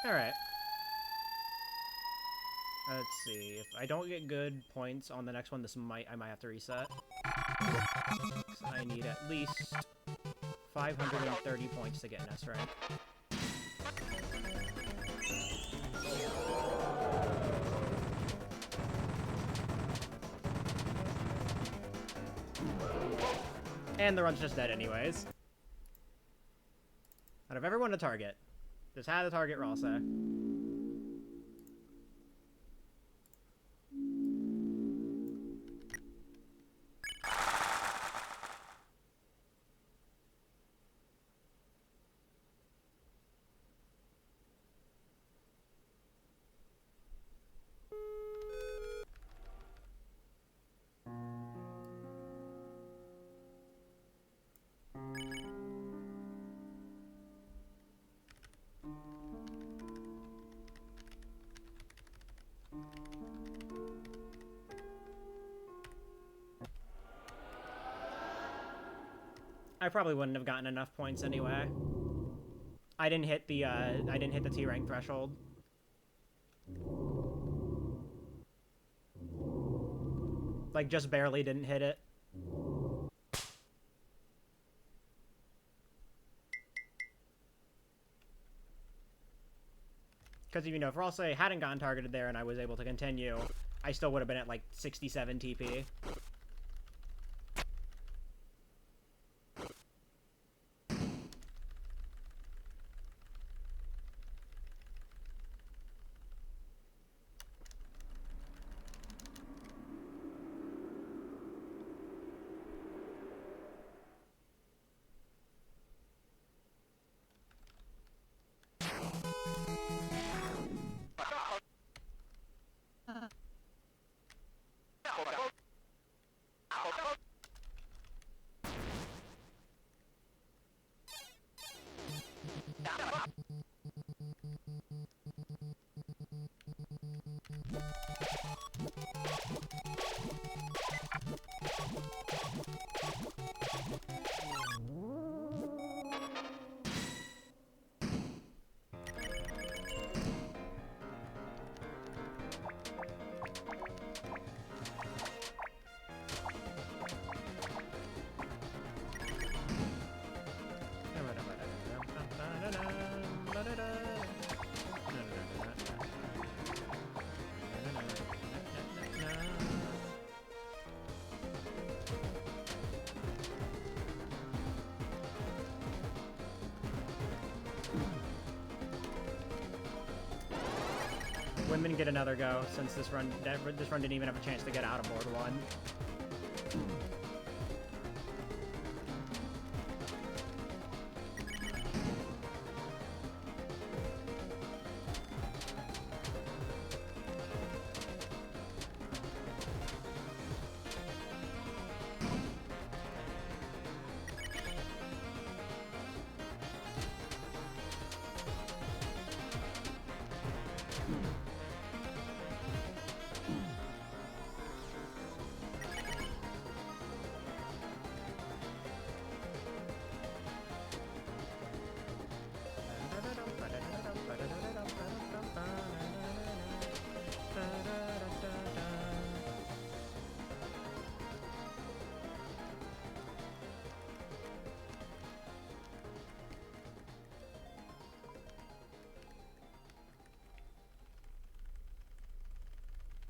Alright. Let's see. If I don't get good points on the next one, I might have to reset. 'Cause I need at least 530 points to get an S rank. And the run's just dead anyways. Out of everyone to target, just had to target Ralsei. I probably wouldn't have gotten enough points anyway. I didn't hit the T rank threshold. Like, just barely didn't hit it. Because, you know, if Ralsei hadn't gotten targeted there and I was able to continue, I still would have been at, like, 67 TP. Women get another go since this run didn't even have a chance to get out of board one.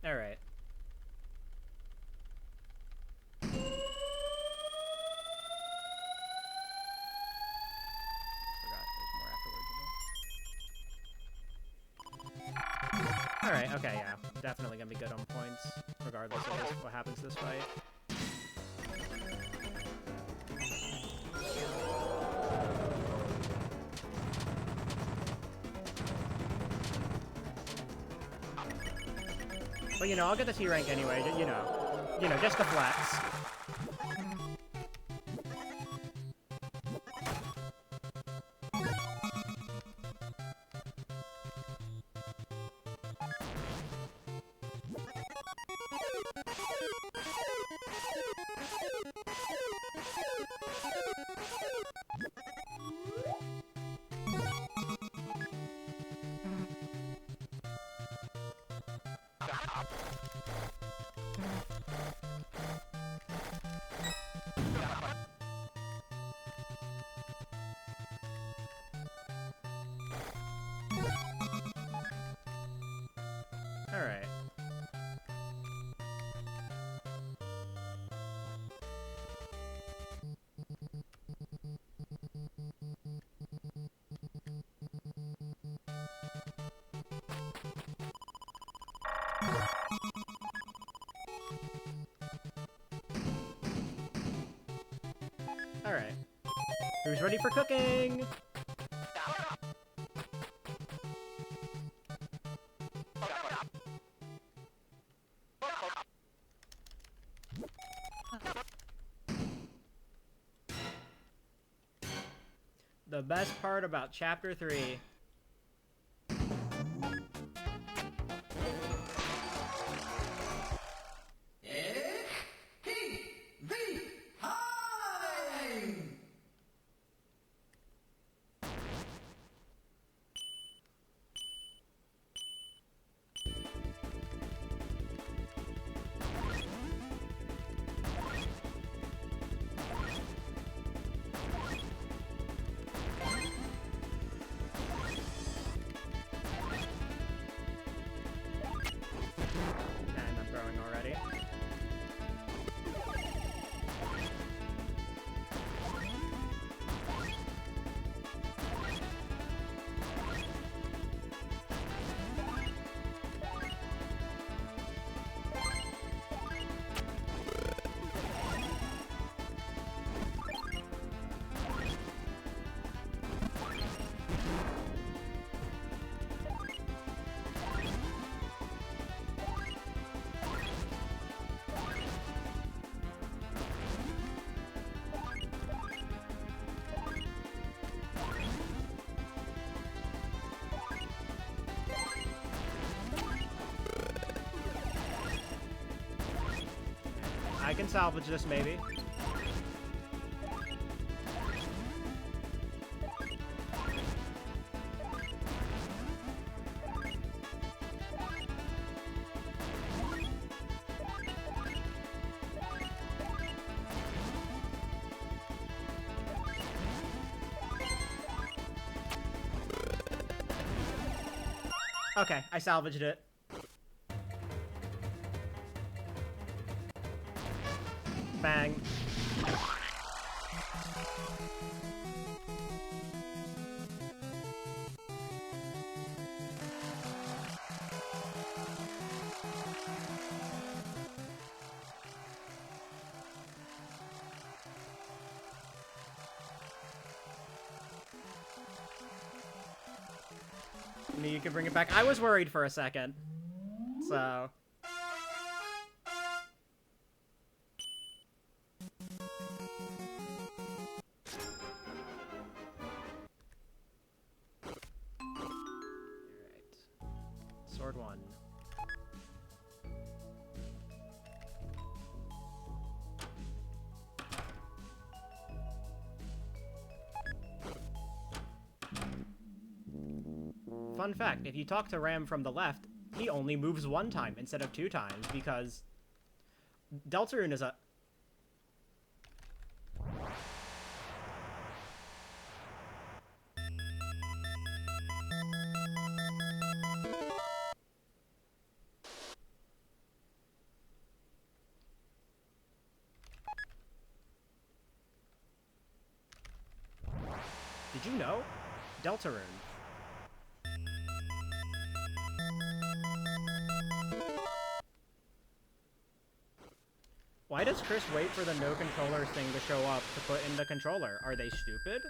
All right. Alright, okay, yeah. Definitely gonna be good on points, regardless of what happens this fight. But, you know, I'll get the T rank anyway, you know, just to flex. Alright. Alright. Who's ready for cooking? The best part about Chapter 3. And I'm throwing already. I can salvage this, maybe. Okay, I salvaged it. Bang. You can bring it back. I was worried for a second. So... Sword 1. Fun fact, if you talk to Ram from the left, he only moves 1 time instead of 2 times, because Deltarune is a... Did you know? Deltarune. Why does Chris wait for the no controllers thing to show up to put in the controller? Are they stupid?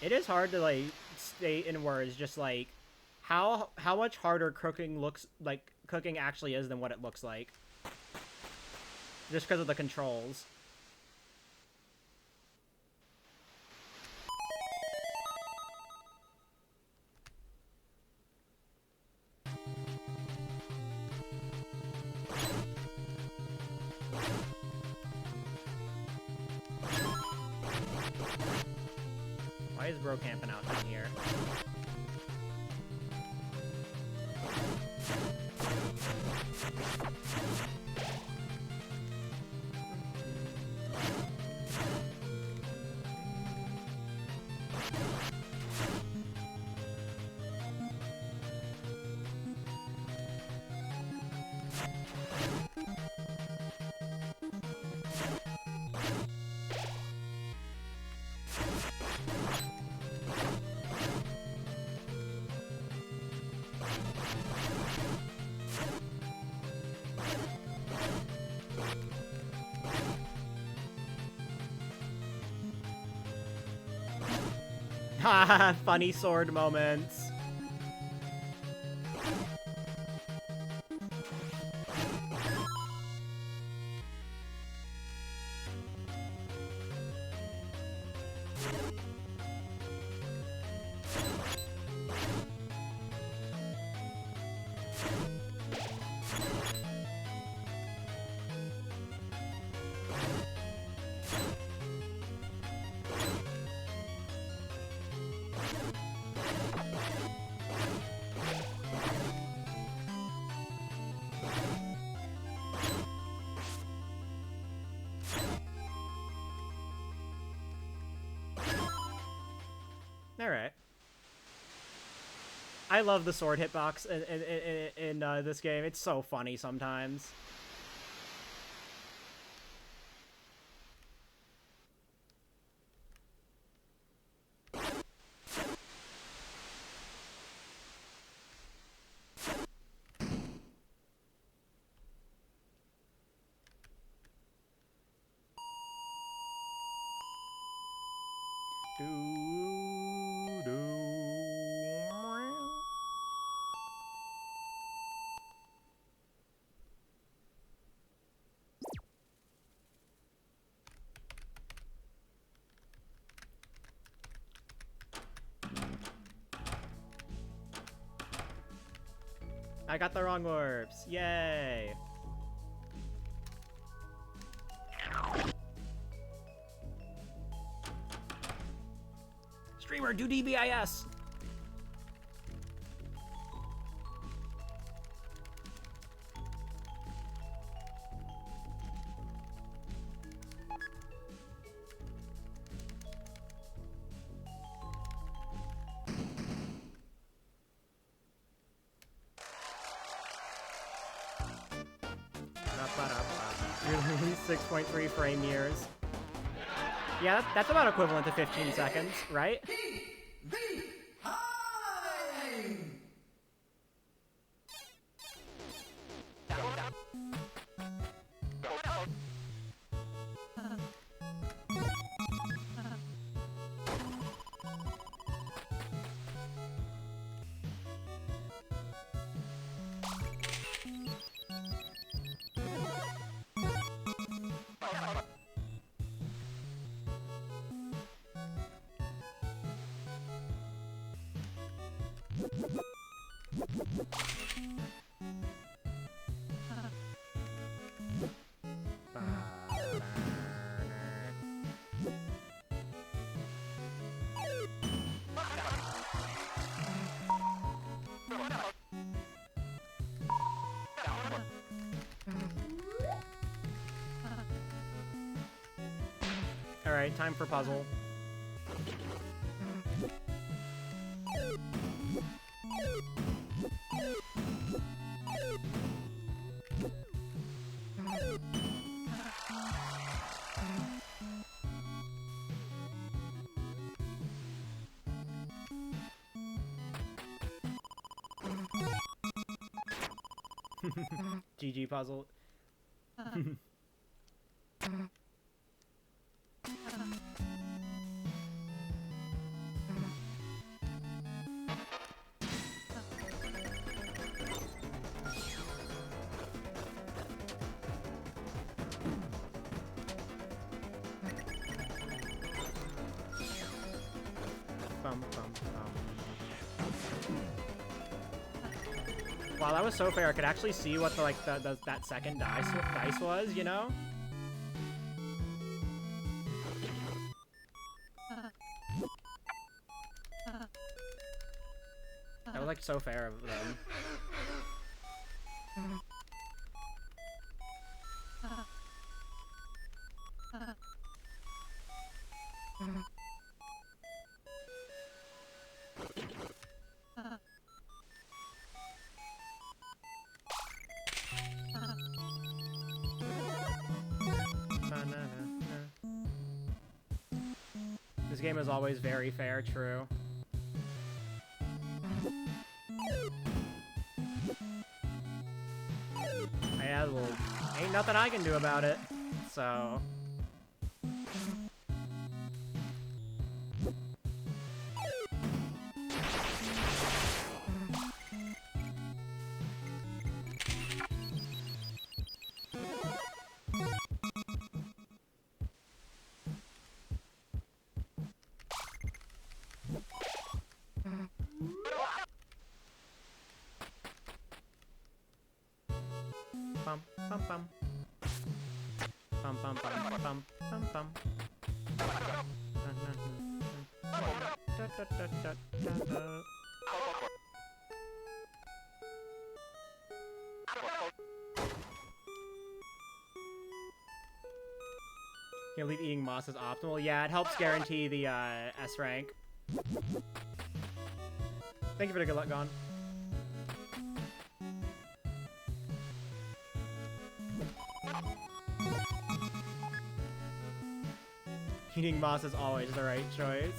It is hard to, like, state in words just, like, how much harder cooking actually is than what it looks like. Just because of the controls. is bro camping out down here? Haha, funny sword moments. Alright. I love the sword hitbox in this game. It's so funny sometimes. I got the wrong orbs. Yay. Streamer, do DBIS. You're 6.3 frame years. Yeah, that's about equivalent to 15 seconds, right? Alright, time for puzzle. GG puzzle. Wow, that was so fair. I could actually see what the that second dice was, you know? That's so fair of them. This game is always very fair, true. Yeah, well, ain't nothing I can do about it, so... Bum, bum, bum. Bum, bum, bum, bum, bum, bum. Da, da, da, da, da, da. Can't believe eating moss is optimal. Yeah, it helps guarantee the S rank. Thank you for the good luck, Gone. Eating moss is always the right choice.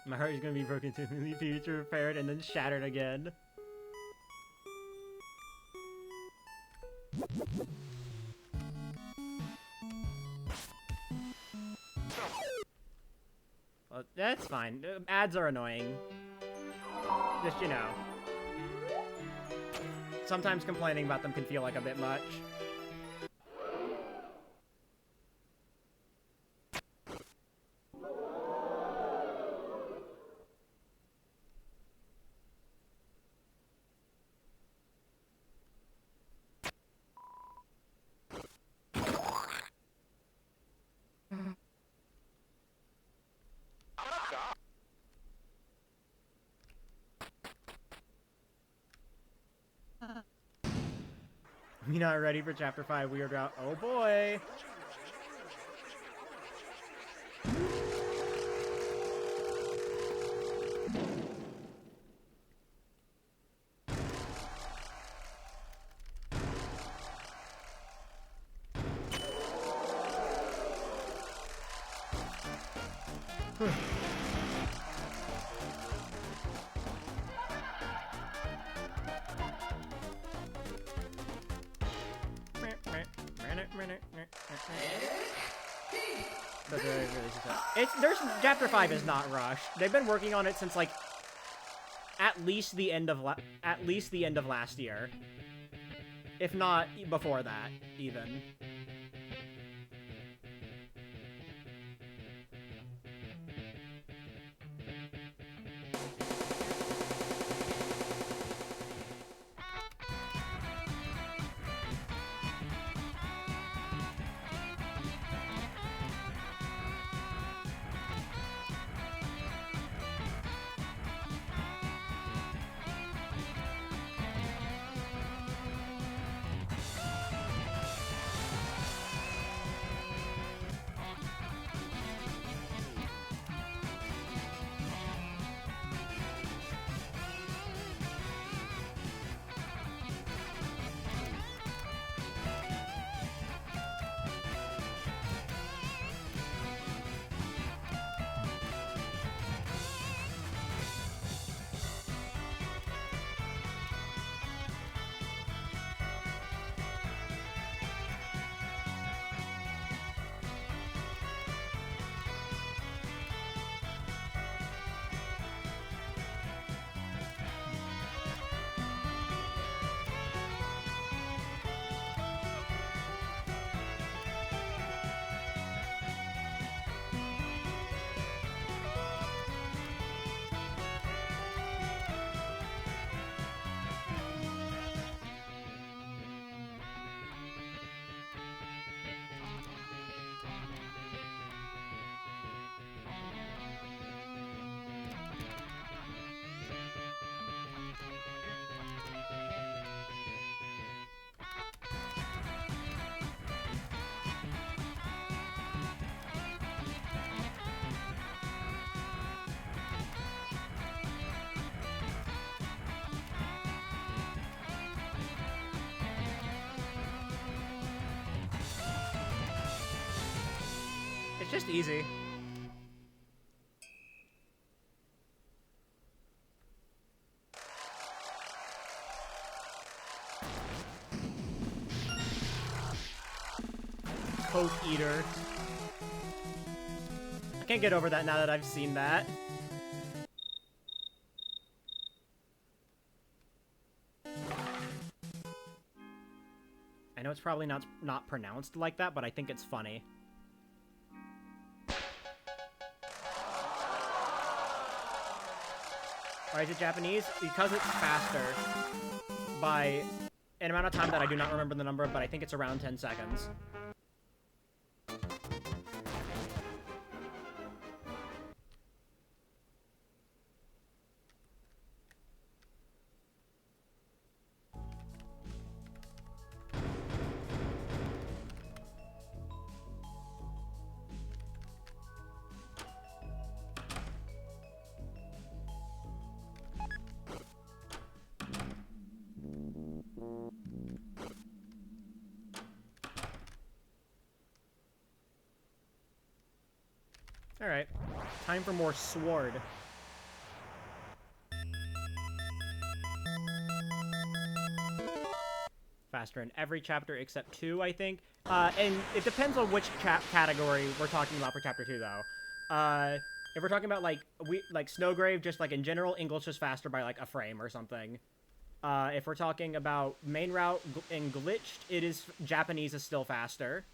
My heart is gonna be broken to the future, repaired, and then shattered again. Well, that's fine. Ads are annoying. Just, you know. Sometimes complaining about them can feel like a bit much. You're not ready for Chapter 5 Weird Route. Oh boy! There's Chapter 5 is not rushed. They've been working on it since like at least the end of last year, if not before that even. just easy. Coke Eater. I can't get over that now that I've seen that. I know it's probably not pronounced like that, but I think it's funny. Why is it Japanese? Because it's faster by an amount of time that I do not remember the number, but I think it's around 10 seconds. Alright. Time for more sword. Faster in every chapter except 2, I think. And it depends on which category we're talking about for chapter 2, though. If we're talking about, like Snowgrave, just, like, in general, English is faster by, like, a frame or something. If we're talking about main route and glitched, Japanese is still faster.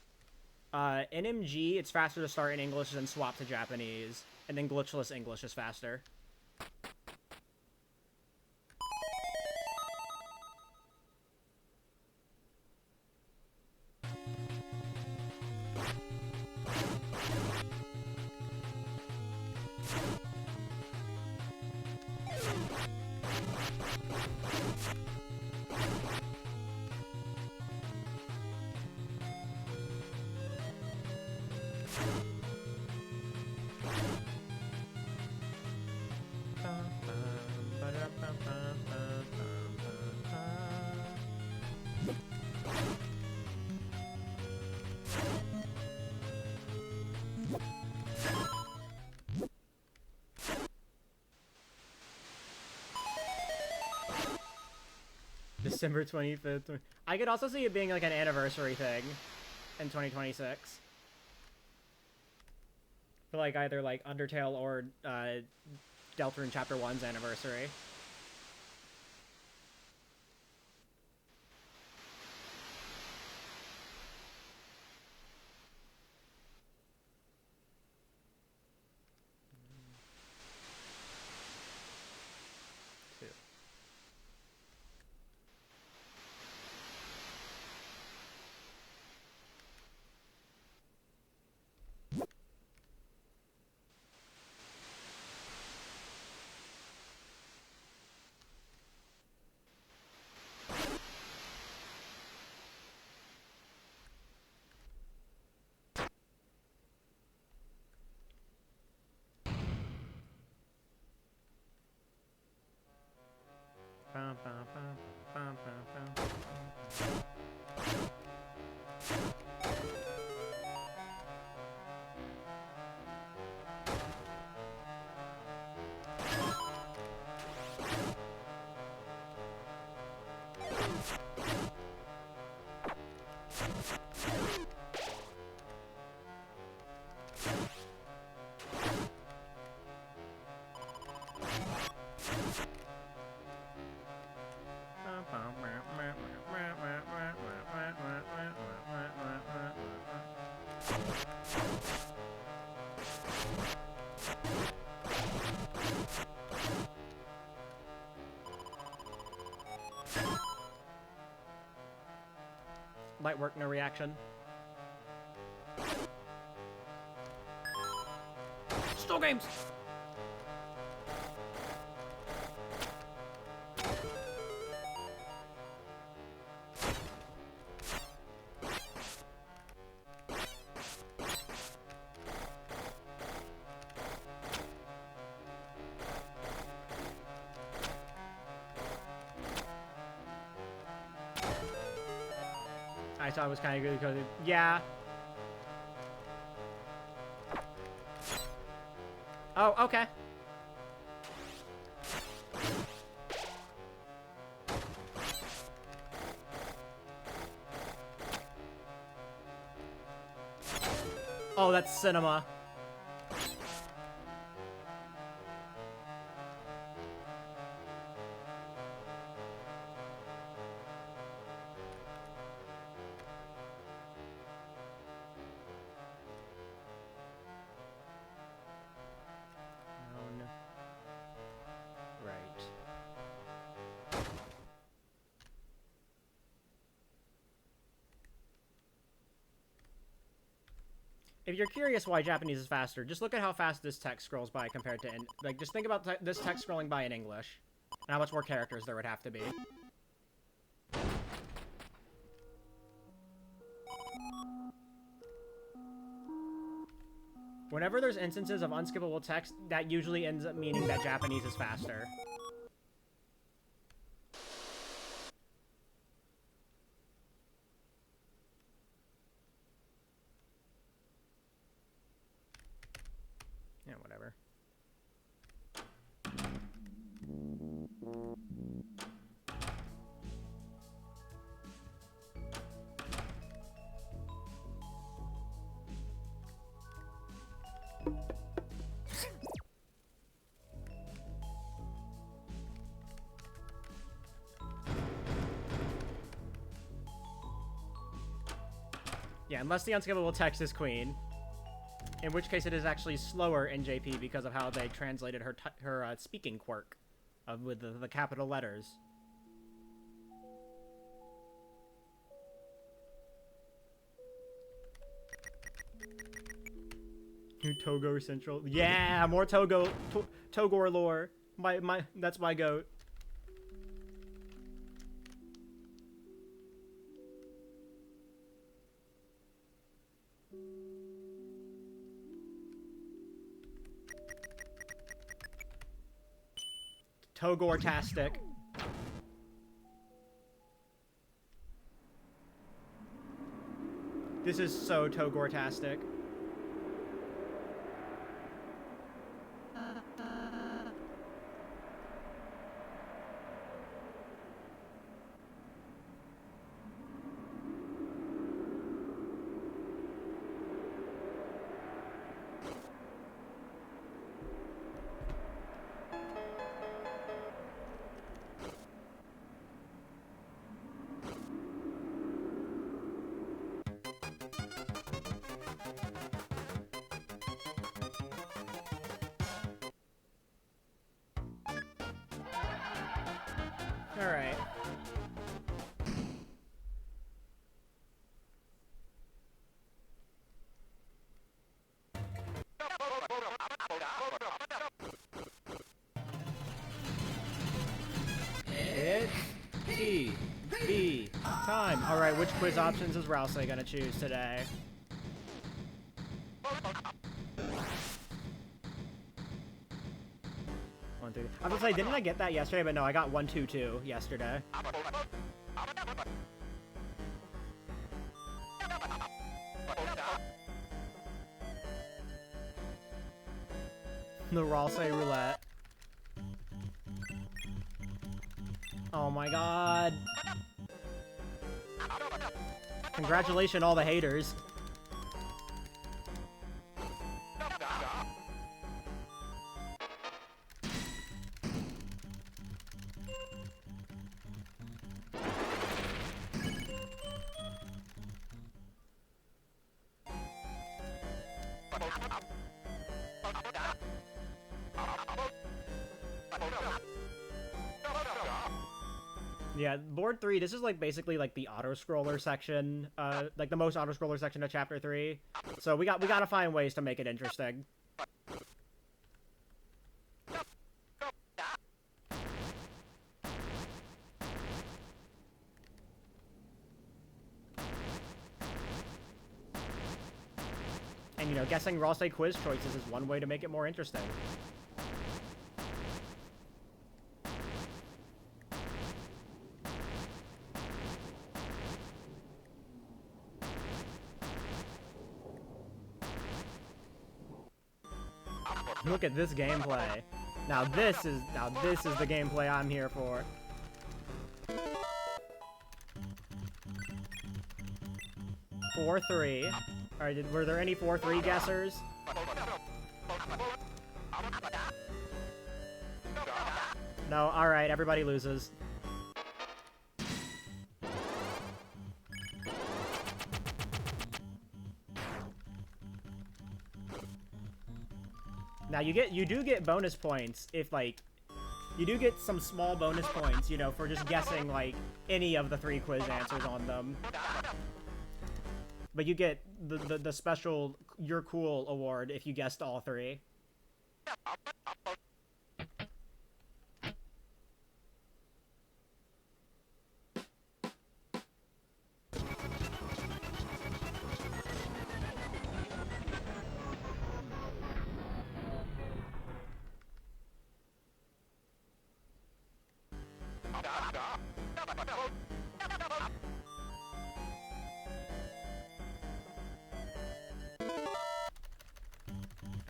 NMG, it's faster to start in English than swap to Japanese. And then glitchless English is faster. December 25th. I could also see it being like an anniversary thing in 2026. For like either like Undertale or Deltarune Chapter 1's anniversary. Light work, no reaction. Still games! I thought it was kind of good because, yeah. Oh, okay. Oh, that's cinema. Right. If you're curious why Japanese is faster, just look at how fast this text scrolls by compared to, like, just think about this text scrolling by in English, and how much more characters there would have to be. Whenever there's instances of unskippable text, that usually ends up meaning that Japanese is faster. Yeah, whatever. Yeah, unless the unskippable text is queen. In which case it is actually slower in JP because of how they translated her speaking quirk with the capital letters. Togo Central. Yeah, more Togor lore. That's my goat. Togor-tastic. This is so Togor-tastic. Alright. It's TV time. Alright, which quiz options is Rousey gonna choose today? I was gonna say, didn't I get that yesterday? But no, I got 122 yesterday. The Rousey roulette. Oh my god. Congratulations, all the haters. Yeah, board 3, this is like basically like the auto-scroller section, like the most auto-scroller section of chapter 3. So we gotta find ways to make it interesting. And you know, guessing Rousey quiz choices is one way to make it more interesting. Look at this gameplay. Now this is the gameplay I'm here for. Four, 3. All right, were there any 4-3 guessers? No, all right, everybody loses. Now you do get bonus points if like you do get some small bonus points, you know, for just guessing like any of the 3 quiz answers on them. But you get the special You're Cool award if you guessed all 3.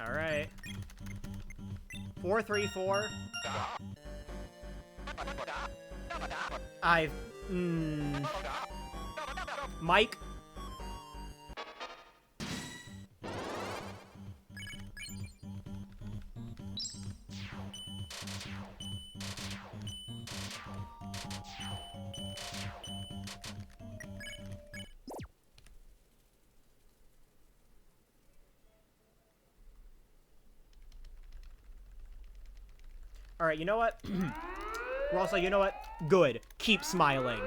All right. 4-3-4. Mike. All right, you know what? We're also, you know what? Good. Keep smiling.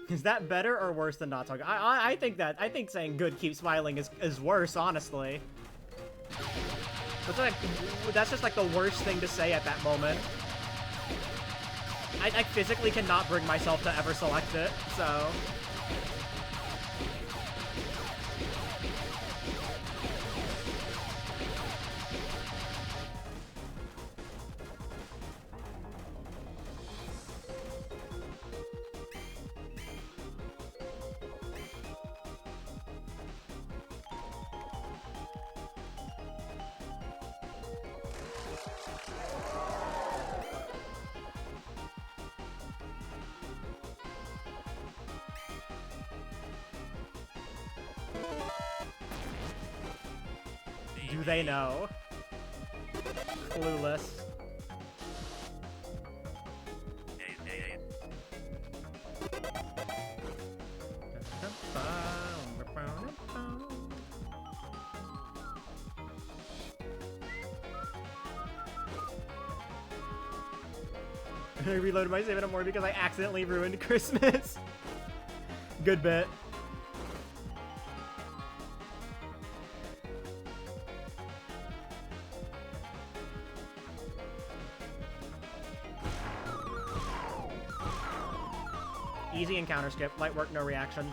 Is that better or worse than not talking? I think saying good, keep smiling is worse, honestly. That's just like the worst thing to say at that moment. I physically cannot bring myself to ever select it, so... Do they know? Clueless. I reloaded my save more because I accidentally ruined Christmas. Good bit. Easy encounter skip. Light work, no reaction.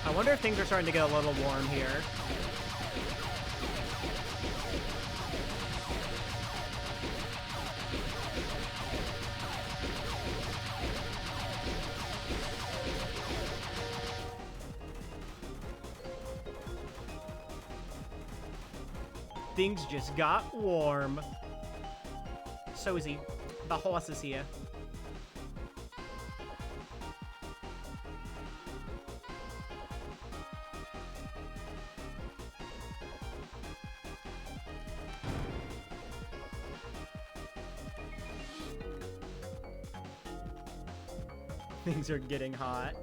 I wonder if things are starting to get a little warm here. Things just got warm. Sozy, the horse is here. Things are getting hot.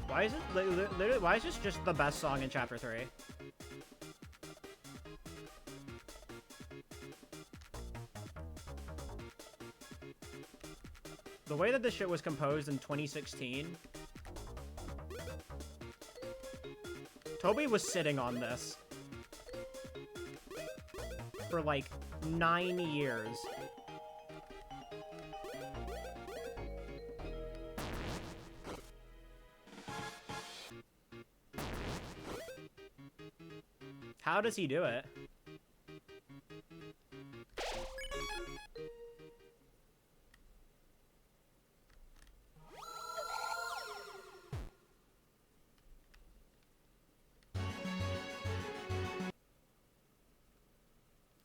Why is it literally? Why is this just the best song in Chapter 3? The way that this shit was composed in 2016, Toby was sitting on this for like 9 years. How does he do it?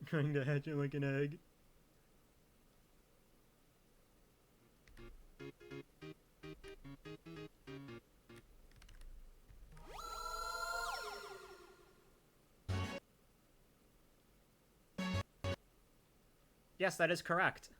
Trying to hatch it like an egg. Yes, that is correct.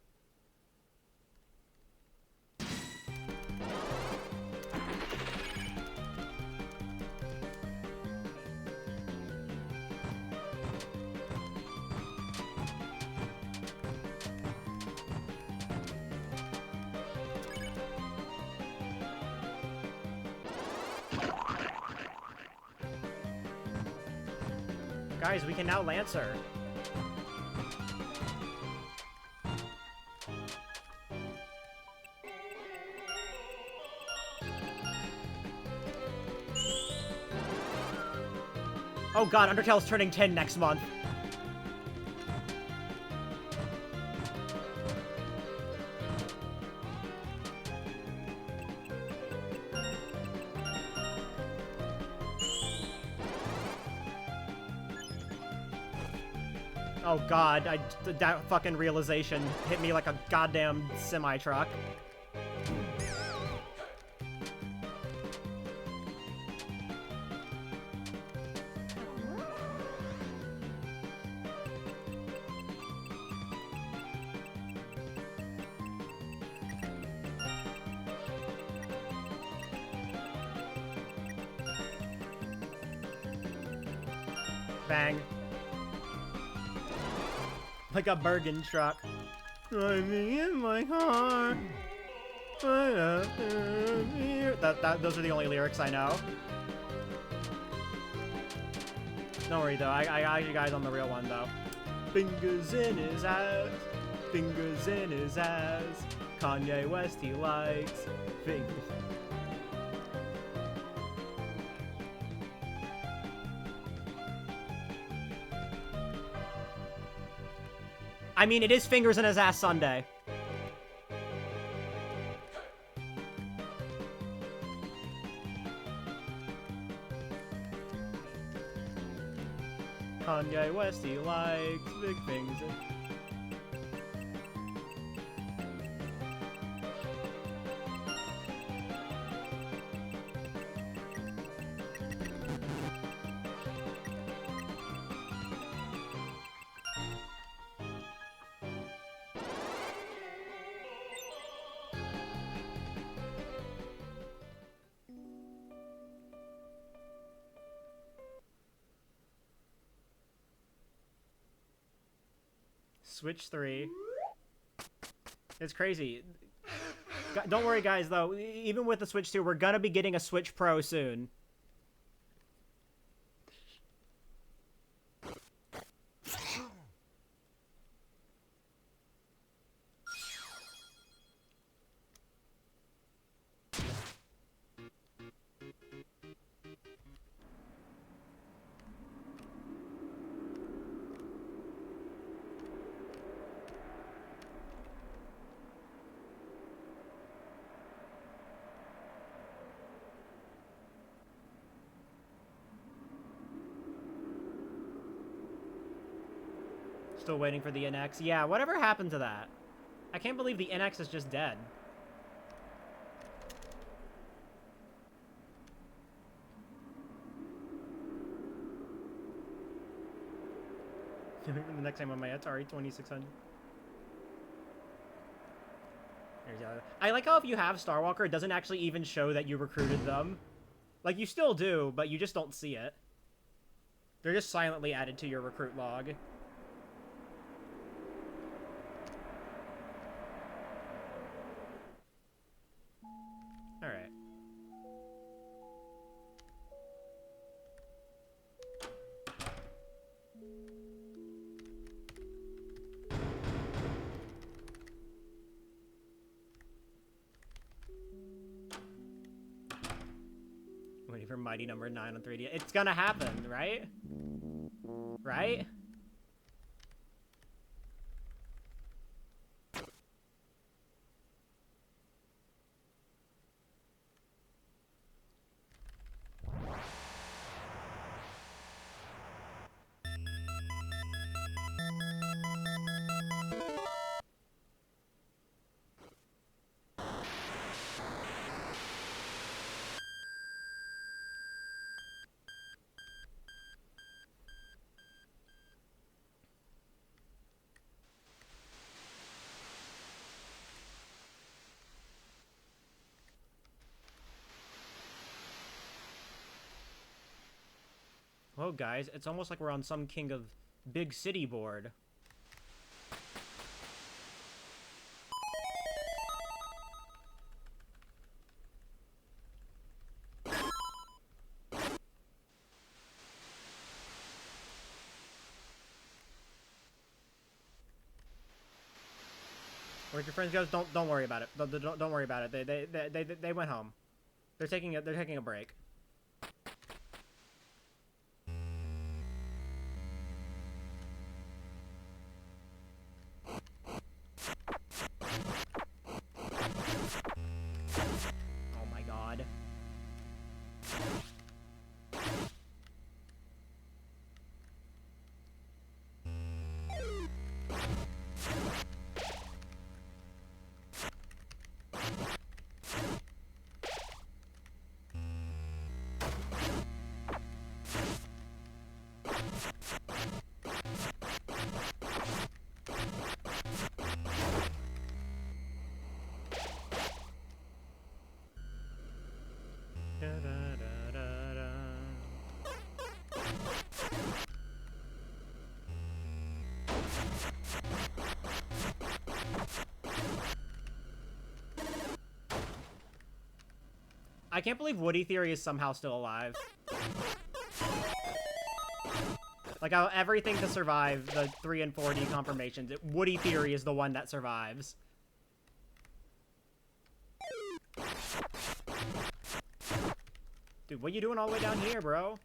Guys, we can now Lancer. Oh god, Undertale's turning 10 next month. Oh god, that fucking realization hit me like a goddamn semi-truck. Bang. Like a Bergen truck. Driving in my car. Those are the only lyrics I know. Don't worry though, I got you guys on the real one though. Fingers in his ass. Fingers in his ass. Kanye West he likes. Fingers. I mean, it is Fingers in His Ass Sunday. Kanye West, he likes big things. Switch 3. It's crazy. Don't worry, guys, though. Even with the Switch 2, we're gonna be getting a Switch Pro soon. Still waiting for the NX. Yeah, whatever happened to that? I can't believe the NX is just dead. The next time on my Atari 2600. There's the other. I like how if you have Starwalker, it doesn't actually even show that you recruited them. Like, you still do, but you just don't see it. They're just silently added to your recruit log. Alright. Waiting for Mighty Number 9 on 3D. It's gonna happen, right? Right? Whoa, guys, it's almost like we're on some King of Big City board. Where'd your friends go? Don't worry about it. Don't worry about it. They went home. They're taking a break. Oh my god. I can't believe Woody Theory is somehow still alive. Like, how everything to survive the 3 and 4D confirmations, Woody Theory is the one that survives. Dude, what are you doing all the way down here, bro?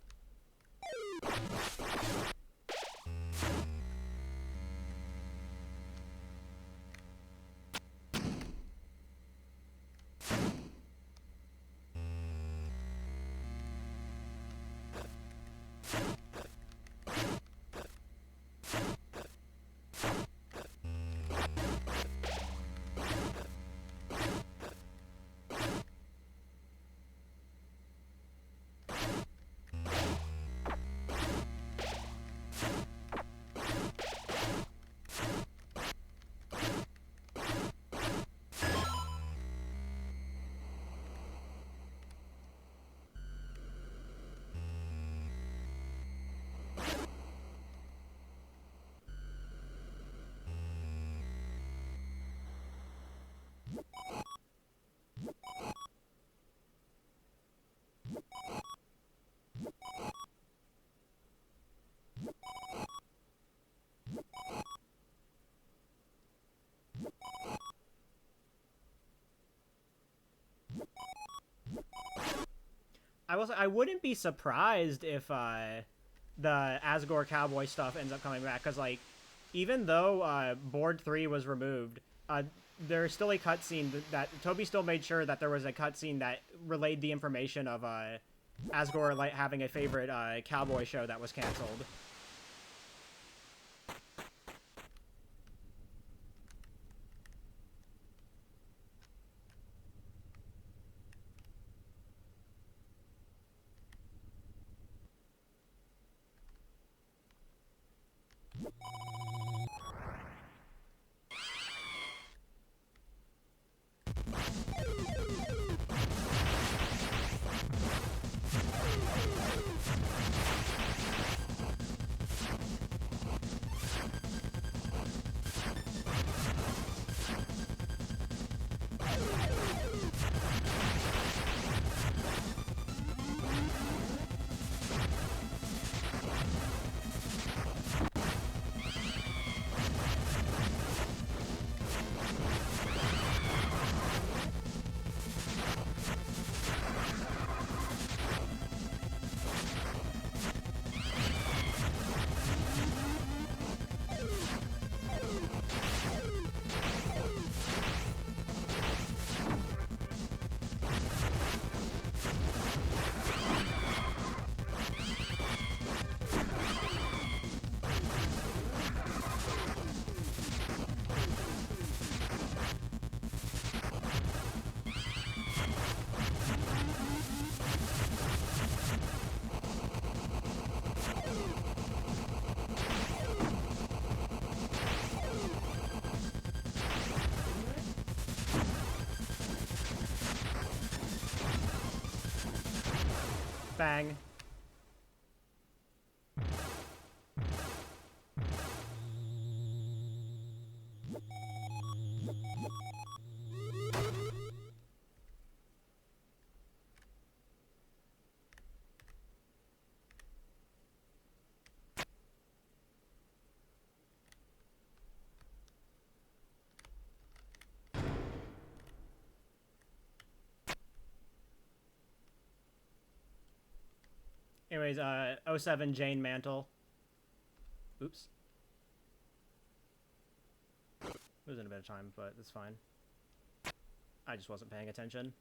I wouldn't be surprised if the Asgore Cowboy stuff ends up coming back, because, like, even though Board 3 was removed, there's still a cutscene that Toby still made sure that there was a cutscene that relayed the information of Asgore, like, having a favorite cowboy show that was canceled. Bang. Anyways, '07 Jane Mantle. Oops. Losing a bit of time, but that's fine. I just wasn't paying attention.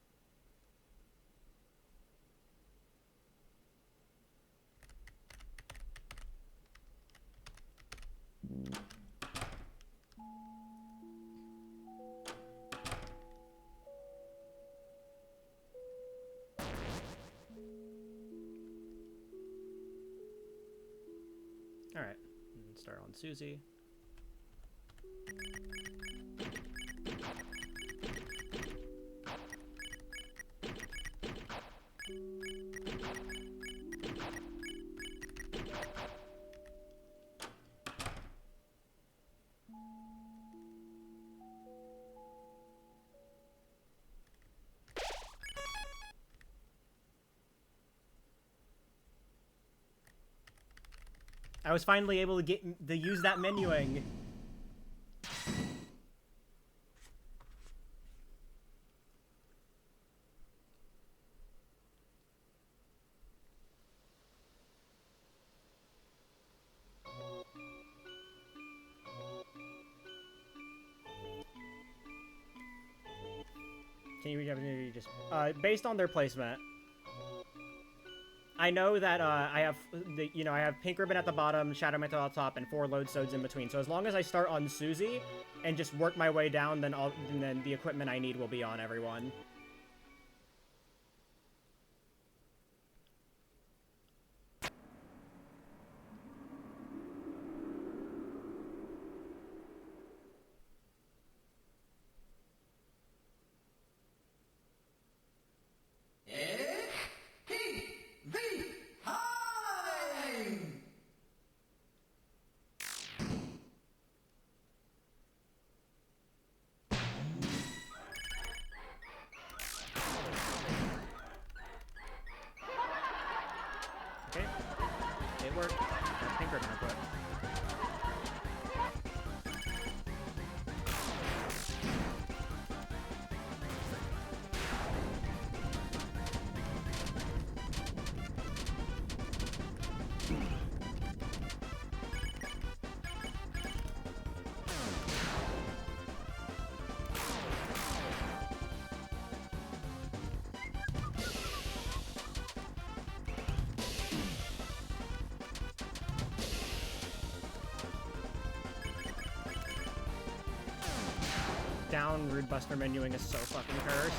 Alright, start on Susie. I was finally able to use that menuing. Can you just based on their placement? I know that I have I have Pink Ribbon at the bottom, Shadow Mantle at the top, and 4 Lodestones in between. So as long as I start on Susie and just work my way down, then the equipment I need will be on everyone. Okay, it worked. Pink Ribbon equip. Down, Rude Buster menuing is so fucking cursed.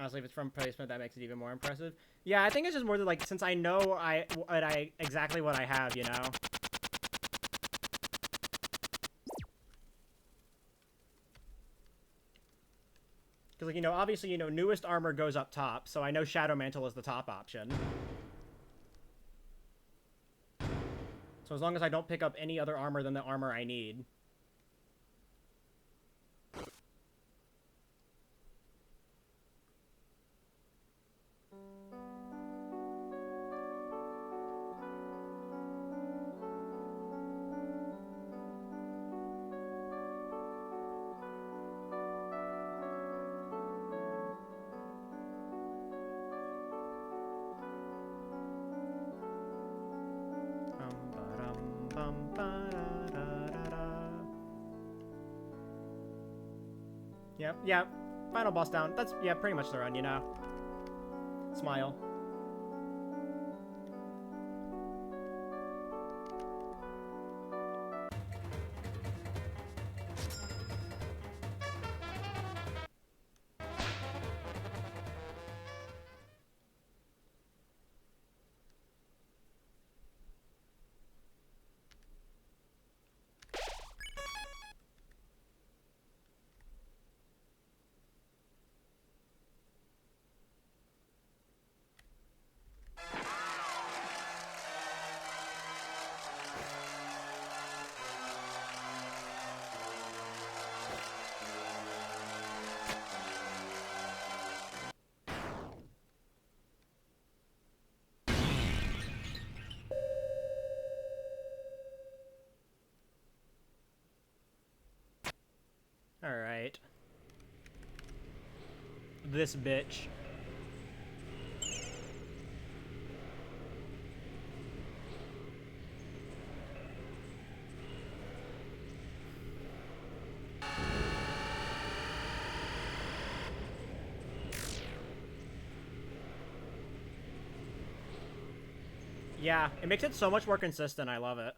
Honestly, if it's from placement, that makes it even more impressive. Yeah, I think it's just more that, like, since I know exactly what I have, you know? Because, like, you know, obviously, you know, newest armor goes up top, so I know Shadow Mantle is the top option. So as long as I don't pick up any other armor than the armor I need. Yep, yeah. Final boss down. That's, yeah, pretty much the run, you know? Smile. Alright. This bitch. Yeah, it makes it so much more consistent. I love it.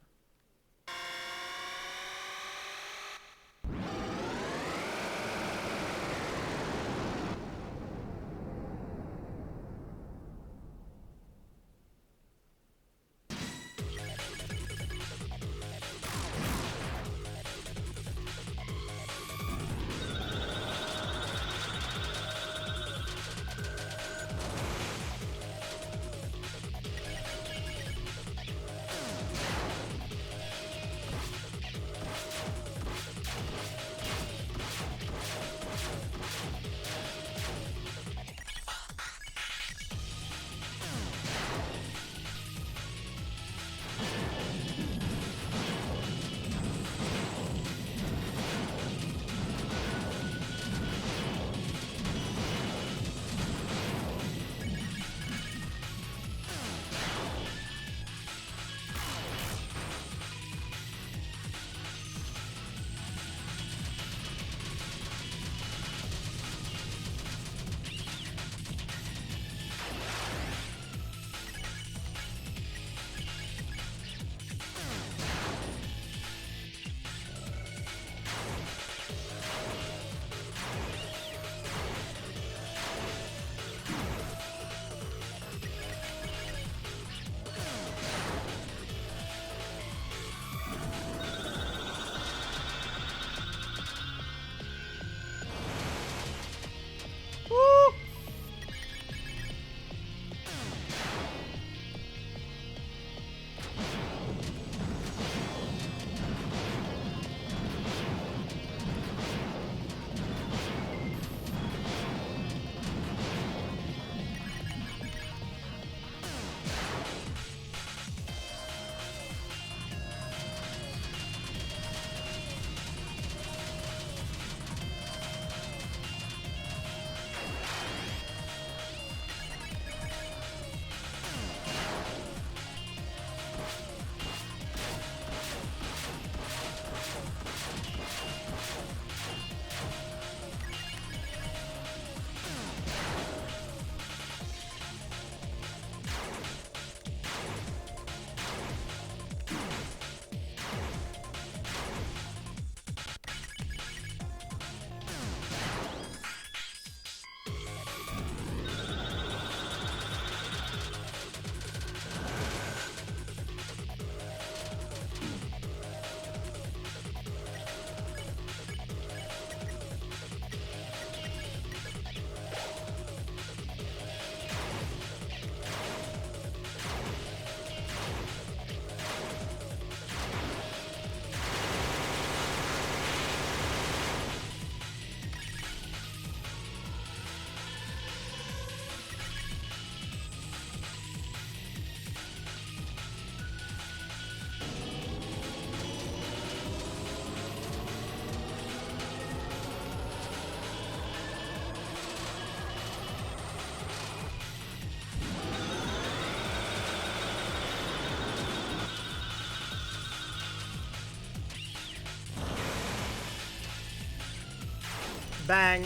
Bang.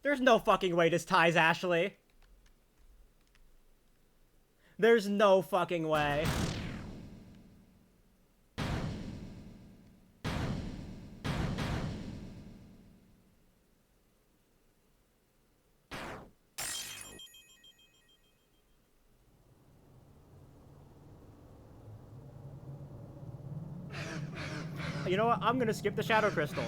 There's no fucking way this ties Ashley. There's no fucking way. You know what? I'm gonna skip the Shadow Crystal.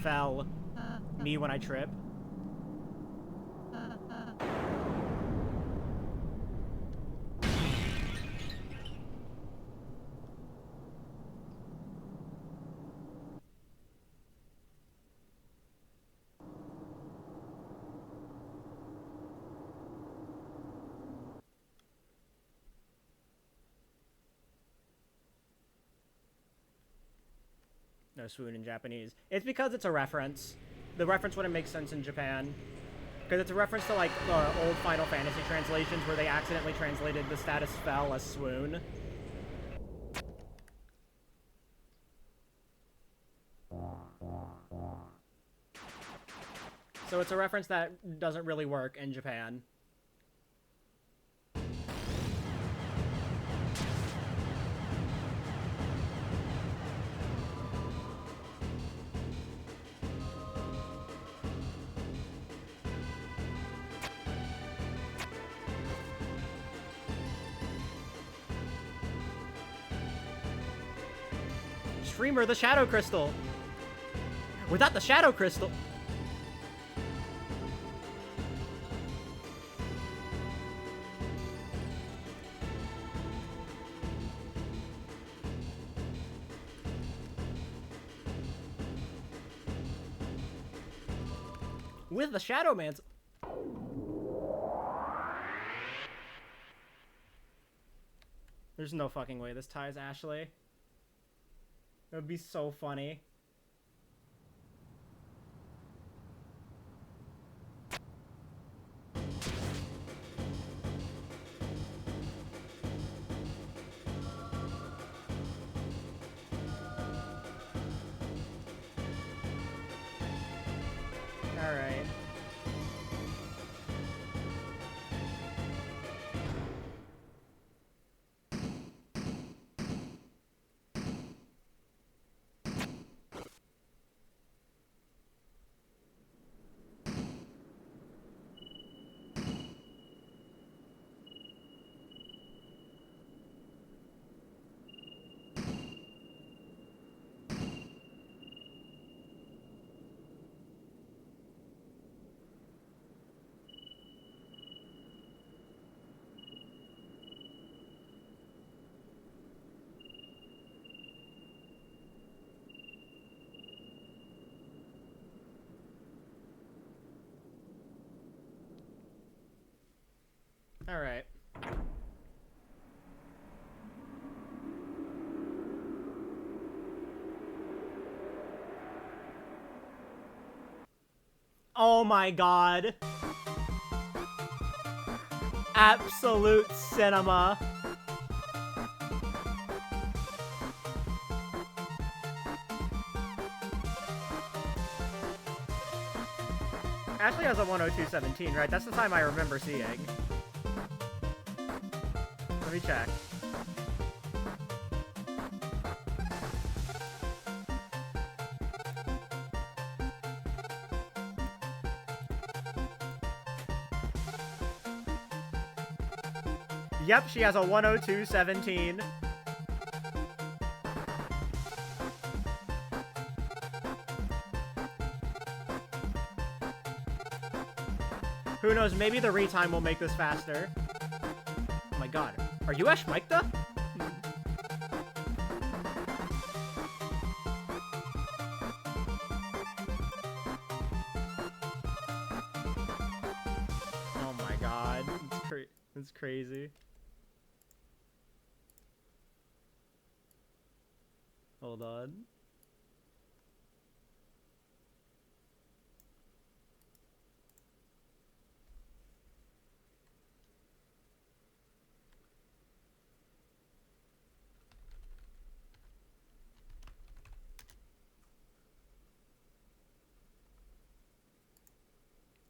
Fell. Me when I trip. No swoon in Japanese. It's because it's a reference. The reference wouldn't make sense in Japan. Because it's a reference to, like, the old Final Fantasy translations where they accidentally translated the status fell as swoon. So it's a reference that doesn't really work in Japan. Streamer, the Shadow Crystal. Without the Shadow Crystal. With the Shadow Man's. There's no fucking way this ties Ashley. It would be so funny. Alright. Alright. Oh my god. Absolute cinema. Ashley has a 102.17, right? That's the time I remember seeing. Let me check. Yep, she has a 102.17. Who knows, maybe the retime will make this faster. Oh my god. Are you Ash Micda? Oh my god. It's crazy. Hold on.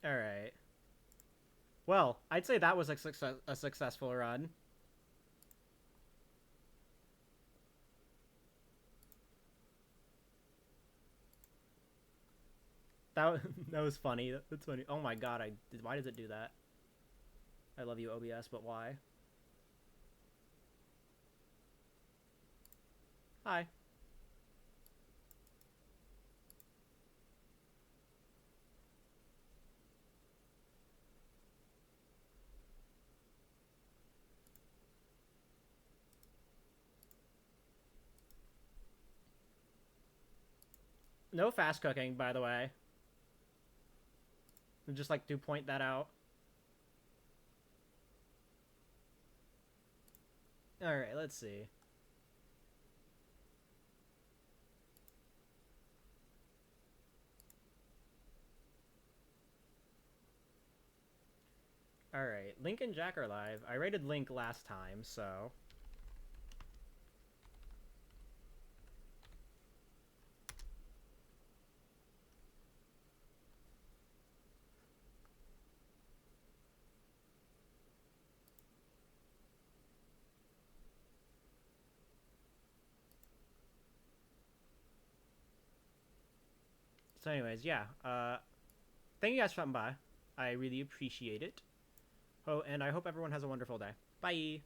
Alright. Well, I'd say that was a successful run. That, that was funny. That's funny. Oh my god, why does it do that? I love you, OBS, but why? Hi. No fast cooking, by the way. Just like to point that out. Alright, let's see. Alright, Link and Jack are live. I rated Link last time, so... So anyways, yeah. Thank you guys for stopping by. I really appreciate it. Oh, and I hope everyone has a wonderful day. Bye!